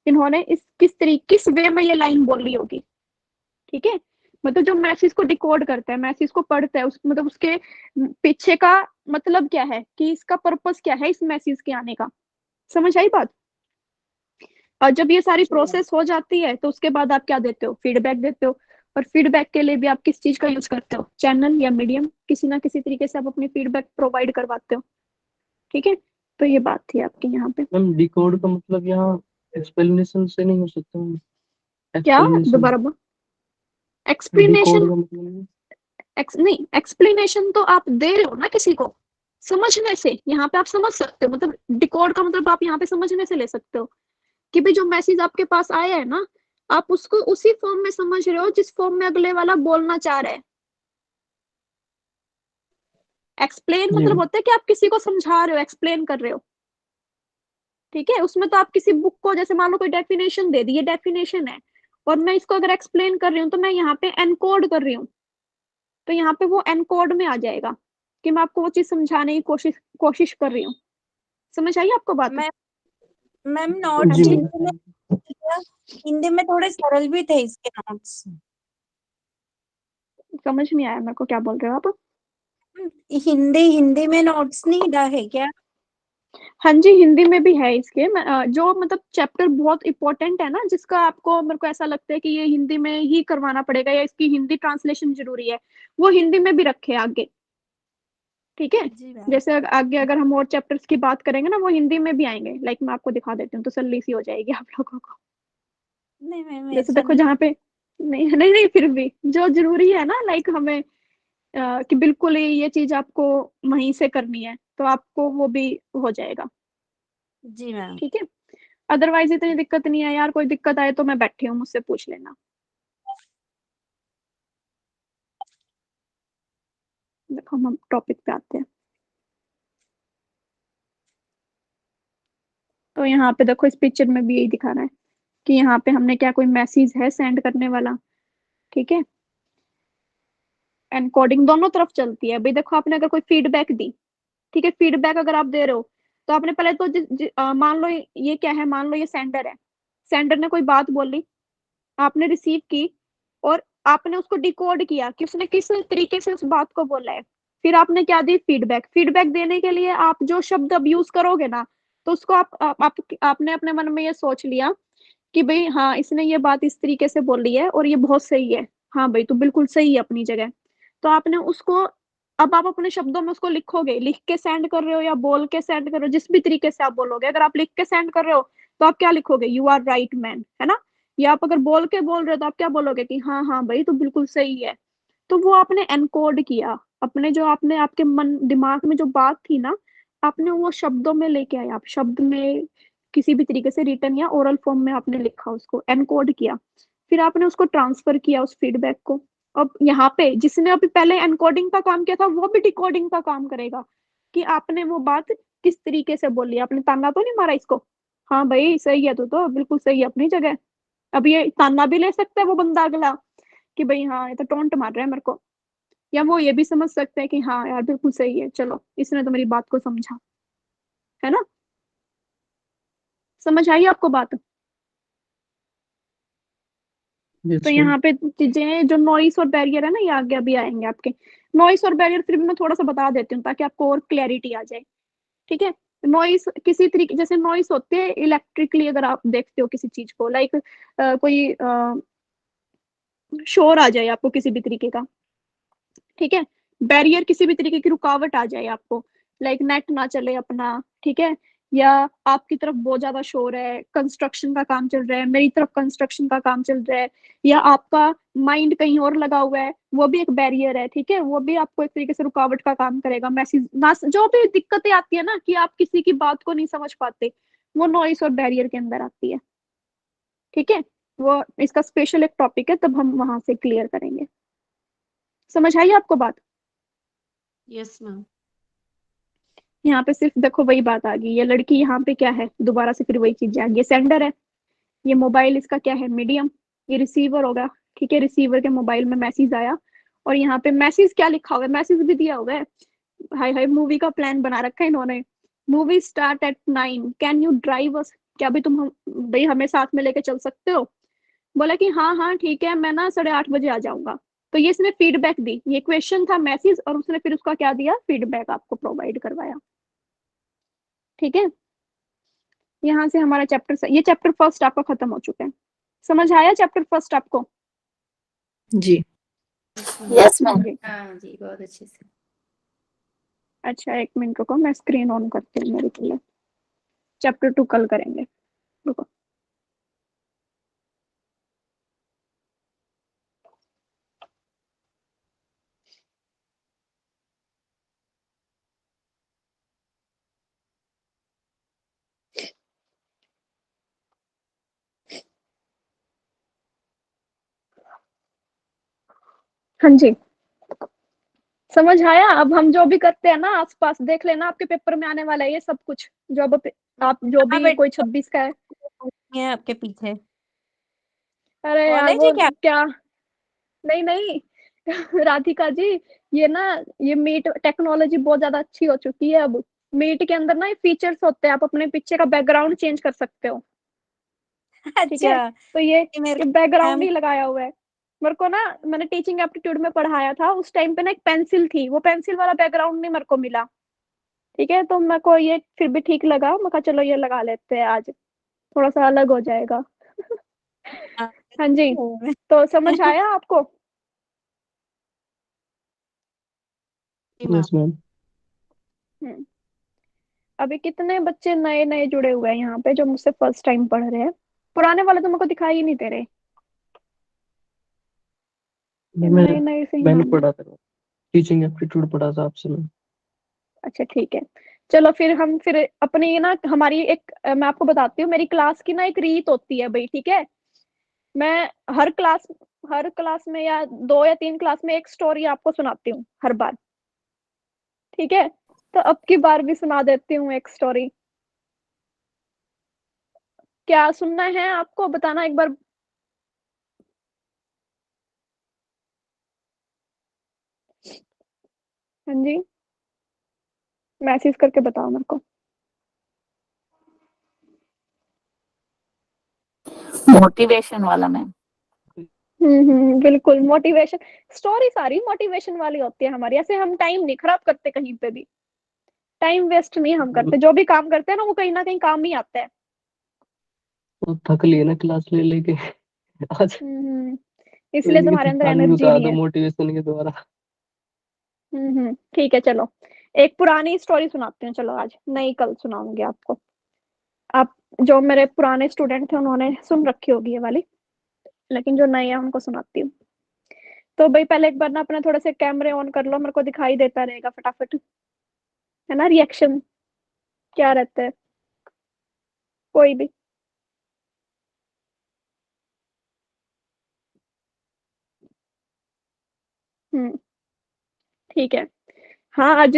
इन्होंने इस किस वे में ये लाइन बोली होगी। ठीक है, मतलब जो मैसेज को डिकोड करता है, मैसेज को पढ़ता है, उस मतलब उसके पीछे का मतलब क्या है, कि इसका पर्पस क्या है इस मैसेज के आने का। समझ आई बात? और जब ये सारी प्रोसेस हो जाती है तो उसके बाद आप क्या देते हो? फीडबैक देते हो। और फीडबैक के लिए भी आप किस चीज का यूज करते हो? चैनल या मीडियम, किसी ना किसी तरीके से आप अपनी फीडबैक प्रोवाइड करवाते हो। ठीक है, तो ये बात थी आपकी यहाँ पे। मैम डिकोड का मतलब यहाँ एक्सप्लेनेशन से नहीं हो सकता मैम? क्या? एक्सप्लेनेशन, दोबारा एक्सप्लेनेशन? डिकोड का मतलब नहीं, एक्सप्लेनेशन तो आप दे रहे हो ना किसी को समझने से, यहाँ पे आप समझ सकते हो। मतलब डिकोड का मतलब आप यहाँ पे समझने से ले सकते हो कि भाई जो मैसेज आपके पास आया है ना, आप उसको उसी फॉर्म में समझ रहे हो जिस फॉर्म में अगले वाला बोलना चाह रहा है। एक्सप्लेन जी मतलब होता है कि आप किसी को समझा रहे हो, एक्सप्लेन कर रहे हो। ठीक है, उसमें तो आप किसी बुक को, जैसे मान लो कोई डेफिनेशन दे दी, ये डेफिनेशन है, और मैं इसको अगर एक्सप्लेन कर रही हूँ तो मैं यहाँ पे एनकोड कर रही हूँ, तो यहाँ पे वो एनकोड में आ जाएगा कि मैं आपको वो चीज समझाने की कोशिश कर रही हूँ। समझ आई आपको बात? मैम हाँ नोट्स जी जी, मैम। हिंदी में थोड़े सरल भी थे इसके नोट्स। समझ नहीं आया मेरे को, क्या बोल रहे हो आप? हिंदी में नोट्स नहीं डा है क्या? हाँ जी, हिंदी में भी है इसके। जो मतलब चैप्टर बहुत इंपॉर्टेंट है ना, जिसका आपको, मेरे को ऐसा लगता है कि ये हिंदी में ही करवाना पड़ेगा या इसकी हिंदी ट्रांसलेशन जरूरी है, वो हिंदी में भी रखे हैं आगे। ठीक है, जी मैम। जैसे आगे अगर हम और चैप्टर्स की बात करेंगे ना, वो हिंदी में भी आएंगे। लाइक मैं आपको दिखा देती हूँ, तसल्ली सी हो जाएगी आप लोगों को। नहीं मैम जैसे ऐसा देखो नहीं। जहाँ पे, नहीं नहीं नहीं, फिर भी जो जरूरी है ना, लाइक हमें कि बिल्कुल ये चीज आपको वहीं से करनी है, तो आपको वो भी हो जाएगा। जी मैम। ठीक है, अदरवाइज इतनी दिक्कत नहीं है यार। कोई दिक्कत आए तो मैं बैठी हूँ, मुझसे पूछ लेना। देखो हम टॉपिक पे आते हैं। तो यहाँ पे देखो, इस पिक्चर में भी यही दिखा रहा है कि यहाँ पे हमने क्या, कोई मैसेज है सेंड करने वाला। ठीक है, एनकोडिंग दोनों तरफ चलती है। भाई देखो, आपने अगर कोई फीडबैक दी, ठीक है, फीडबैक अगर आप दे रहे हो, तो आपने पहले तो मान लो ये क्या है, मान लो ये सेंडर है, सेंडर ने कोई बात बोली, आपने रिसीव की, और आपने उसको डिकोड किया कि उसने किस तरीके से उस बात को बोला है। फिर आपने क्या दी? फीडबैक। फीडबैक देने के लिए आप जो शब्द अब यूज करोगे ना, तो उसको आपने अपने मन में ये सोच लिया कि भाई हाँ, इसने ये बात इस तरीके से बोली है और ये बहुत सही है। हाँ भाई, तो बिल्कुल सही है अपनी जगह। तो आपने उसको, अब आप अपने शब्दों में उसको लिखोगे, लिख के सेंड कर रहे हो या बोल के सेंड कर रहे हो, जिस भी तरीके से आप बोलोगे। अगर आप लिख के सेंड कर रहे हो तो आप क्या लिखोगे? यू आर राइट मैन, है ना? या आप अगर बोल के बोल रहे हो तो आप क्या बोलोगे? कि हाँ हाँ भाई, तो बिल्कुल सही है। तो वो आपने एनकोड किया, अपने जो आपने आपके मन दिमाग में जो बात थी ना, आपने वो शब्दों में लेके आए। आप शब्द में किसी भी तरीके से रिटर्न या ओरल फॉर्म में आपने लिखा, उसको एनकोड किया, फिर आपने उसको ट्रांसफर किया उस फीडबैक को। अब यहाँ पे जिसने अभी पहले एनकोडिंग का काम किया था वो भी डिकोडिंग का काम करेगा कि आपने वो बात किस तरीके से बोली, आपने ताना तो नहीं मारा इसको, हाँ भाई सही है तो बिल्कुल सही है अपनी जगह। अब ये ताना भी ले सकता है वो बंदा अगला कि भाई हाँ ये तो टोंट मार रहा है मेरे को, या वो ये भी समझ सकते हैं कि हाँ यार बिल्कुल सही है, चलो इसने तो मेरी बात को समझा, है ना। समझ आई आपको बात। Yes, तो ma'am. यहाँ पे चीजें जो नॉइस और बैरियर है ना, ये आगे अभी आएंगे आपके। नॉइस और बैरियर फिर भी मैं थोड़ा सा बता देती हूँ ताकि आपको और क्लैरिटी आ जाए, ठीक है। नॉइस किसी तरीके, जैसे नॉइस होते हैं इलेक्ट्रिकली, अगर आप देखते हो किसी चीज को, लाइक कोई शोर आ जाए आपको किसी भी तरीके का, ठीक है। बैरियर किसी भी तरीके की रुकावट आ जाए आपको, लाइक नेट ना चले अपना, ठीक है, या आपकी तरफ बहुत ज्यादा शोर है, कंस्ट्रक्शन का काम चल रहा है, मेरी तरफ कंस्ट्रक्शन का काम चल रहा है, या आपका माइंड कहीं और लगा हुआ है, वो भी एक बैरियर है, ठीक है। वो भी आपको एक तरीके से रुकावट का काम करेगा। मैसेज ना, जो भी दिक्कतें आती है ना कि आप किसी की बात को नहीं समझ पाते, वो नॉइस और बैरियर के अंदर आती है, ठीक है। वो इसका स्पेशल एक टॉपिक है, तब हम वहां से क्लियर करेंगे। समझ आई आपको बात। Yes ma'am. यहाँ पे सिर्फ देखो वही बात आ गई, ये लड़की यहाँ पे क्या है, दोबारा से फिर वही चीज आ गई, ये सेंडर है, ये मोबाइल इसका क्या है, मीडियम, ये रिसीवर होगा, ठीक है। रिसीवर के मोबाइल में मैसेज आया, और यहाँ पे मैसेज क्या लिखा हुआ है, मैसेज भी दिया हुआ है, हाय हाय मूवी का प्लान बना रखा है इन्होंने, movie start at 9, can you drive अस, क्या भी तुम भाई हमें साथ में लेके चल सकते हो। बोला कि हाँ हाँ ठीक है, मैं ना 8:30 बजे आ जाऊंगा। तो ये इसने फीडबैक दी, ये क्वेश्चन था मैसेज, और उसने फिर उसका क्या दिया, फीडबैक आपको प्रोवाइड करवाया, ठीक है। यहाँ से हमारा चैप्टर, ये चैप्टर फर्स्ट आपका खत्म हो चुका है। समझ आया चैप्टर फर्स्ट आपको। जी। Yes ma'am. जी हाँ जी, बहुत अच्छे से। अच्छा, 1 मिनट रुको, मैं स्क्रीन ऑन करती हूँ मेरे के लिए। चैप्टर 2 कल करेंगे, रुको। हाँ जी, समझ आया। अब हम जो भी करते हैं ना आसपास देख लेना, आपके पेपर में आने वाला है ये सब कुछ, जो अब आप जो हाँ भी कोई बेटा, 26 का है। ये आपके पीछे अरे यार कॉलेज वो है क्या? क्या, नहीं नहीं राधिका जी, ये ना, ये मीट टेक्नोलॉजी बहुत ज्यादा अच्छी हो चुकी है अब। मीट के अंदर ना ये फीचर्स होते हैं, आप अपने पीछे का बैकग्राउंड चेंज कर सकते हो, ठीक है। अच्छा, तो ये मेरे ये को बैकग्राउंड मैम ही लगाया हुआ है। मेरे को ना, मैंने टीचिंग एप्टीट्यूड में पढ़ाया था उस टाइम पे ना, एक पेंसिल थी, वो पेंसिल वाला बैकग्राउंड नहीं मेरे को मिला, ठीक है। तो मेरे को ये फिर भी ठीक लगा, मैं कहा चलो ये लगा लेते हैं आज, थोड़ा सा अलग हो जाएगा हाँ जी, तो समझ आया आपको। जी मैम। Yes, ma'am. हम्म अभी कितने बच्चे नए नए जुड़े हुए हैं यहाँ पे जो मुझसे फर्स्ट टाइम पढ़ रहे हैं, पुराने वाले तो मेरे को दिखाई ही नहीं दे रहे, ये मैं नए नए से ही मैंने नाम है। पढ़ा था, टीचिंग एप्टीट्यूड पढ़ा था आपसे मैं। अच्छा ठीक है, चलो फिर हम फिर अपनी ना, हमारी एक मैं आपको बताती हूँ, मेरी क्लास की ना एक रीत होती है भाई, ठीक है। मैं हर क्लास में या 2 या 3 क्लास में एक स्टोरी आपको सुनाती हूँ हर बार, ठीक है। तो अब की बार भी सुना देती हूँ एक स्टोरी। क्या सुनना है आपको, बताना एक बार। हाँ जी, मैसेज करके बताओ मेरे को। मोटिवेशन वाला मैम। बिल्कुल मोटिवेशन, स्टोरी सारी मोटिवेशन वाली होती है हमारी, ऐसे हम टाइम नहीं खराब करते कहीं पे भी, टाइम वेस्ट नहीं हम करते, जो भी काम करते हैं ना वो कहीं ना कहीं काम ही आता है। तो थक लिए ना क्लास ले लेके आज हम्म इसलिए जिंदगी तुम्हारे अंदर थकान भी एनर्जी उतार नहीं दो है। मोटिवेशन के द्वारा। ठीक है चलो, एक पुरानी स्टोरी सुनाती हूँ, चलो आज नई कल सुनाऊंगी आपको। आप जो मेरे पुराने स्टूडेंट थे उन्होंने सुन रखी होगी ये वाली, लेकिन जो नए हैं उनको सुनाती हूँ। तो भाई पहले एक बार ना अपने थोड़े से कैमरे ऑन कर लो, मेरे को दिखाई देता रहेगा फटाफट, है ना, रिएक्शन क्या रहता है। कोई भी। ठीक है। हाँ, आज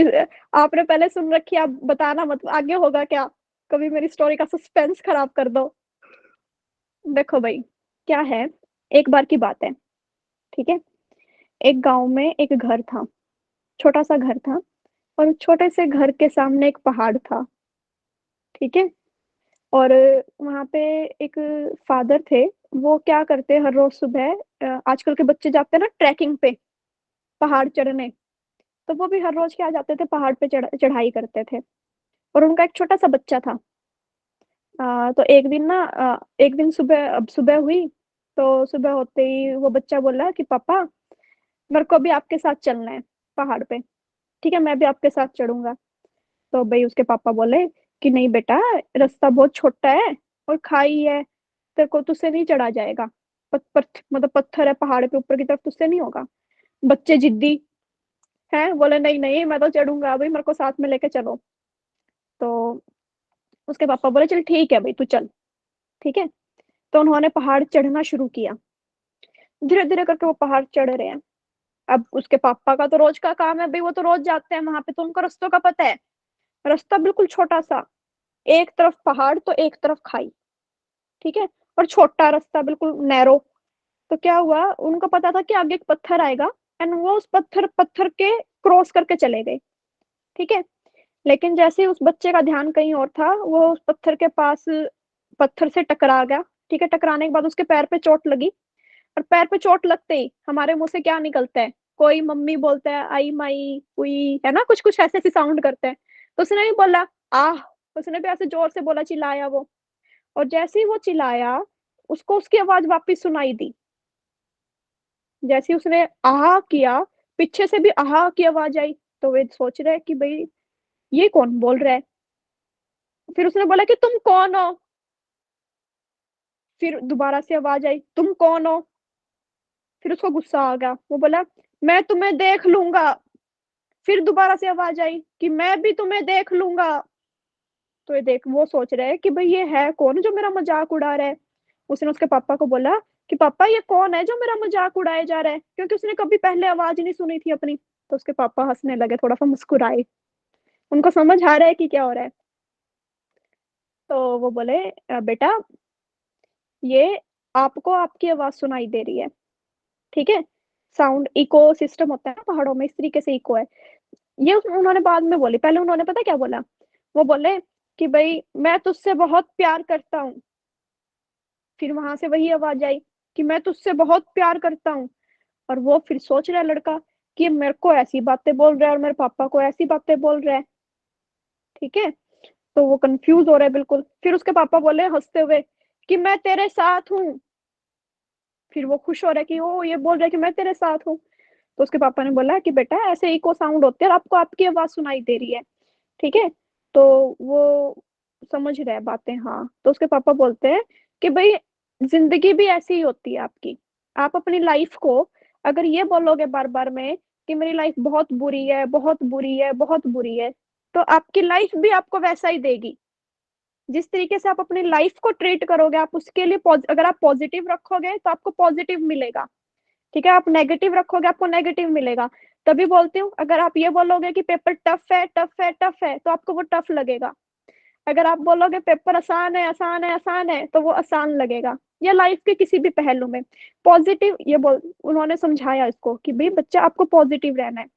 आपने पहले सुन रखी है, आप बताना मत आगे होगा क्या, कभी मेरी स्टोरी का सस्पेंस खराब कर दो। देखो भाई, क्या है, एक बार की बात है, ठीक है। एक गांव में एक घर था, छोटा सा घर था, और छोटे से घर के सामने एक पहाड़ था, ठीक है। और वहां पे एक फादर थे, वो क्या करते हर रोज सुबह, आजकल के बच्चे जाते हैं ना ट्रैकिंग पे, पहाड़ चढ़ने, तो वो भी हर रोज क्या जाते थे, पहाड़ पे चढ़ाई करते थे। और उनका एक छोटा सा बच्चा था। तो एक दिन ना, एक दिन सुबह, अब सुबह हुई, तो सुबह होते ही वो बच्चा बोला कि पापा, मेरे को भी आपके साथ चलना है पहाड़ पे, ठीक है, मैं भी आपके साथ चढ़ूंगा। तो भाई उसके पापा बोले कि नहीं बेटा, रास्ता बहुत छोटा है और खाई है, तेरे को तुझसे नहीं चढ़ा जाएगा, मतलब पत्थर है पहाड़ के ऊपर की तरफ, तुझसे नहीं होगा। बच्चे जिद्दी हैं, बोले नहीं नहीं, मैं तो चढ़ूंगा भाई, मेरे को साथ में लेके चलो। तो उसके पापा बोले चल ठीक है भाई, तू चल, ठीक है। तो उन्होंने पहाड़ चढ़ना शुरू किया, धीरे धीरे करके वो पहाड़ चढ़ रहे हैं। अब उसके पापा का तो रोज का काम है भाई, वो तो रोज जाते हैं वहां पे, तो उनको रास्तों का पता है। रास्ता बिल्कुल छोटा सा, एक तरफ पहाड़ तो एक तरफ खाई, ठीक है, और छोटा रास्ता बिल्कुल नैरो। तो क्या हुआ, उनको पता था कि आगे एक पत्थर आएगा, एंड वो उस पत्थर पत्थर के क्रॉस करके चले गए, ठीक है। लेकिन जैसे ही उस बच्चे का ध्यान कहीं और था, वो उस पत्थर के पास पत्थर से टकरा गया, ठीक है। टकराने के बाद उसके पैर पे चोट लगी, और पैर पे चोट लगते ही हमारे मुंह से क्या निकलता है, कोई मम्मी बोलता है आई माई हुई, है ना, कुछ कुछ ऐसे ऐसे साउंड करते हैं। तो उसने भी बोला आह, उसने भी ऐसे जोर से बोला, चिल्लाया वो। और जैसे ही वो चिल्लाया, उसको उसकी आवाज वापस सुनाई दी। जैसे ही उसने आह किया, पीछे से भी आह की आवाज आई। तो वे सोच रहे हैं कि भाई ये कौन बोल रहा है। फिर उसने बोला कि तुम कौन हो। फिर दोबारा से आवाज आई, तुम कौन हो। फिर उसको गुस्सा आ गया, वो बोला मैं तुम्हें देख लूंगा। फिर दोबारा से आवाज आई कि मैं भी तुम्हें देख लूंगा। तो ये देख, वो सोच रहे हैं कि भाई ये है कौन जो मेरा मजाक उड़ा रहा है। उसने उसके पापा को बोला कि पापा ये कौन है जो मेरा मजाक उड़ाया जा रहा है, क्योंकि उसने कभी पहले आवाज नहीं सुनी थी अपनी। तो उसके पापा हंसने लगे, थोड़ा सा मुस्कुराए, उनको समझ आ रहा है कि क्या हो रहा है। तो वो बोले बेटा, ये आपको आपकी आवाज सुनाई दे रही है, ठीक है। साउंड इको सिस्टम होता है ना पहाड़ों में, इस तरीके से इको है। ये उन्होंने बाद में बोली, पहले उन्होंने पता क्या बोला, वो बोले कि भाई मैं तुझसे बहुत प्यार करता हूँ। फिर वहां से वही आवाज आई कि मैं तुझसे बहुत प्यार करता हूँ। और वो फिर सोच रहा है लड़का कि ये मेरे को ऐसी बातें बोल रहा है और मेरे पापा को ऐसी बातें बोल रहा है, ठीक है। तो वो कंफ्यूज हो रहा है बिल्कुल। फिर उसके पापा बोले हंसते हुए कि मैं तेरे साथ हूँ। फिर वो खुश हो रहा है कि ओ ये बोल रहा है कि मैं तेरे साथ हूँ। तो उसके पापा ने बोला कि बेटा ऐसे इको साउंड होते हैं और आपको आपकी आवाज सुनाई दे रही है, ठीक है। तो वो समझ रहे हैं बातें, हाँ। तो उसके पापा बोलते हैं कि भाई जिंदगी भी ऐसी ही होती है आपकी। आप अपनी लाइफ को अगर ये बोलोगे बार बार में कि मेरी लाइफ बहुत बुरी है, बहुत बुरी है, बहुत बुरी है, तो आपकी लाइफ भी आपको वैसा ही देगी। जिस तरीके से आप अपनी लाइफ को ट्रीट करोगे, आप उसके लिए अगर आप पॉजिटिव रखोगे तो आपको पॉजिटिव मिलेगा, ठीक है। आप नेगेटिव रखोगे, आपको नेगेटिव मिलेगा। तभी बोलती हूँ, अगर आप ये बोलोगे कि पेपर टफ है, टफ है, टफ है, तो आपको वो टफ लगेगा। अगर आप बोलोगे पेपर आसान है, आसान है, आसान है, तो वो आसान लगेगा। या लाइफ के किसी भी पहलू में पॉजिटिव, ये बोल उन्होंने समझाया इसको कि भाई बच्चा आपको पॉजिटिव रहना है।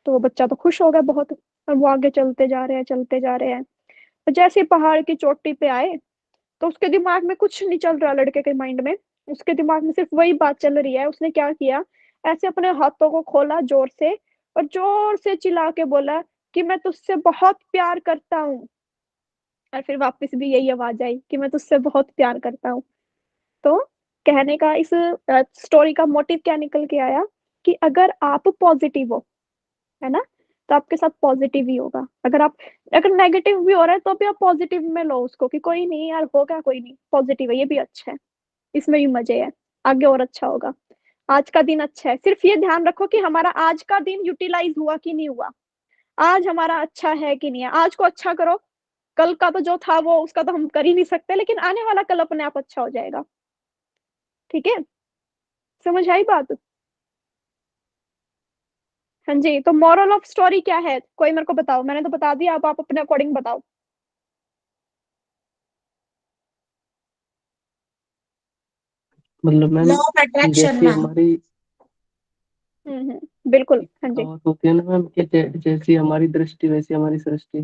तो वो बच्चा तो खुश हो गया बहुत, और वो आगे चलते जा रहे हैं, चलते जा रहे हैं। तो जैसे ही पहाड़ की चोटी पे आए, तो उसके दिमाग में कुछ नहीं चल रहा, लड़के के माइंड में, उसके दिमाग में सिर्फ वही बात चल रही है। उसने क्या किया, ऐसे अपने हाथों को खोला जोर से, और जोर से चिल्ला के बोला कि मैं तुझसे बहुत प्यार करता हूँ। और फिर वापस भी यही आवाज आई कि मैं तुझसे बहुत प्यार करता हूँ। तो कहने का इस स्टोरी का मोटिव क्या निकल के आया कि अगर आप पॉजिटिव हो, है ना, तो आपके साथ पॉजिटिव ही होगा। अगर नेगेटिव भी हो रहा है तो भी आप पॉजिटिव में लो उसको कि कोई नहीं यार, होगा, कोई नहीं, पॉजिटिव है, ये भी अच्छा है, इसमें भी मजे है, आगे और अच्छा होगा। आज का दिन अच्छा है, सिर्फ ये ध्यान रखो कि हमारा आज का दिन यूटिलाइज हुआ कि नहीं हुआ, आज हमारा अच्छा है कि नहीं है, आज को अच्छा करो, कल का तो जो था वो उसका तो हम कर ही नहीं सकते, लेकिन आने वाला कल अपने आप अच्छा हो जाएगा। ठीक है, समझ आई बात? हाँ जी, तो मॉरल ऑफ स्टोरी क्या है, कोई मेरे को बताओ। मैंने तो बता दिया, अब आप अपने अकॉर्डिंग बताओ। मतलब मैम लॉ ऑफ अट्रैक्शन जैसी मैम। हमारी बिल्कुल, एक हाँ जी। कहावत होती है ना मैम कि जैसी हमारी दृष्टि वैसी हमारी सृष्टि।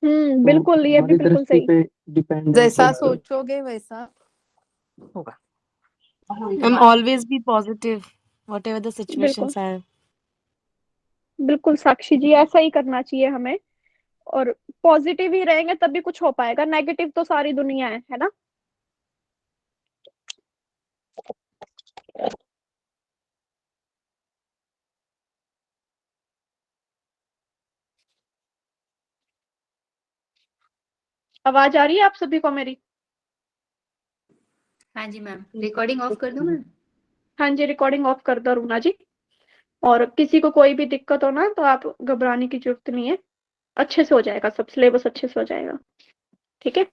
तो बिल्कुल, ये भी हमारी बिल्कुल दृष्टि सही। पे डिपेंड है जैसा सब। सोचोगे वैसा होगा। And always be positive, whatever the बिल्कुल situations are. बिल्कुल साक्षी जी, ऐसा ही करना चाहिए हमें। और पॉजिटिव ही रहेंगे तभी कुछ हो पाएगा, नेगेटिव तो सारी दुनिया है ना। आवाज आ रही है आप सभी को मेरी? हाँ जी मैम, रिकॉर्डिंग ऑफ कर दूं मैम? हाँ जी, रिकॉर्डिंग ऑफ कर दो रुना जी। और किसी को कोई भी दिक्कत हो ना तो आप घबराने की जरूरत नहीं है, अच्छे से हो जाएगा सब, सिलेबस अच्छे से हो जाएगा। ठीक है।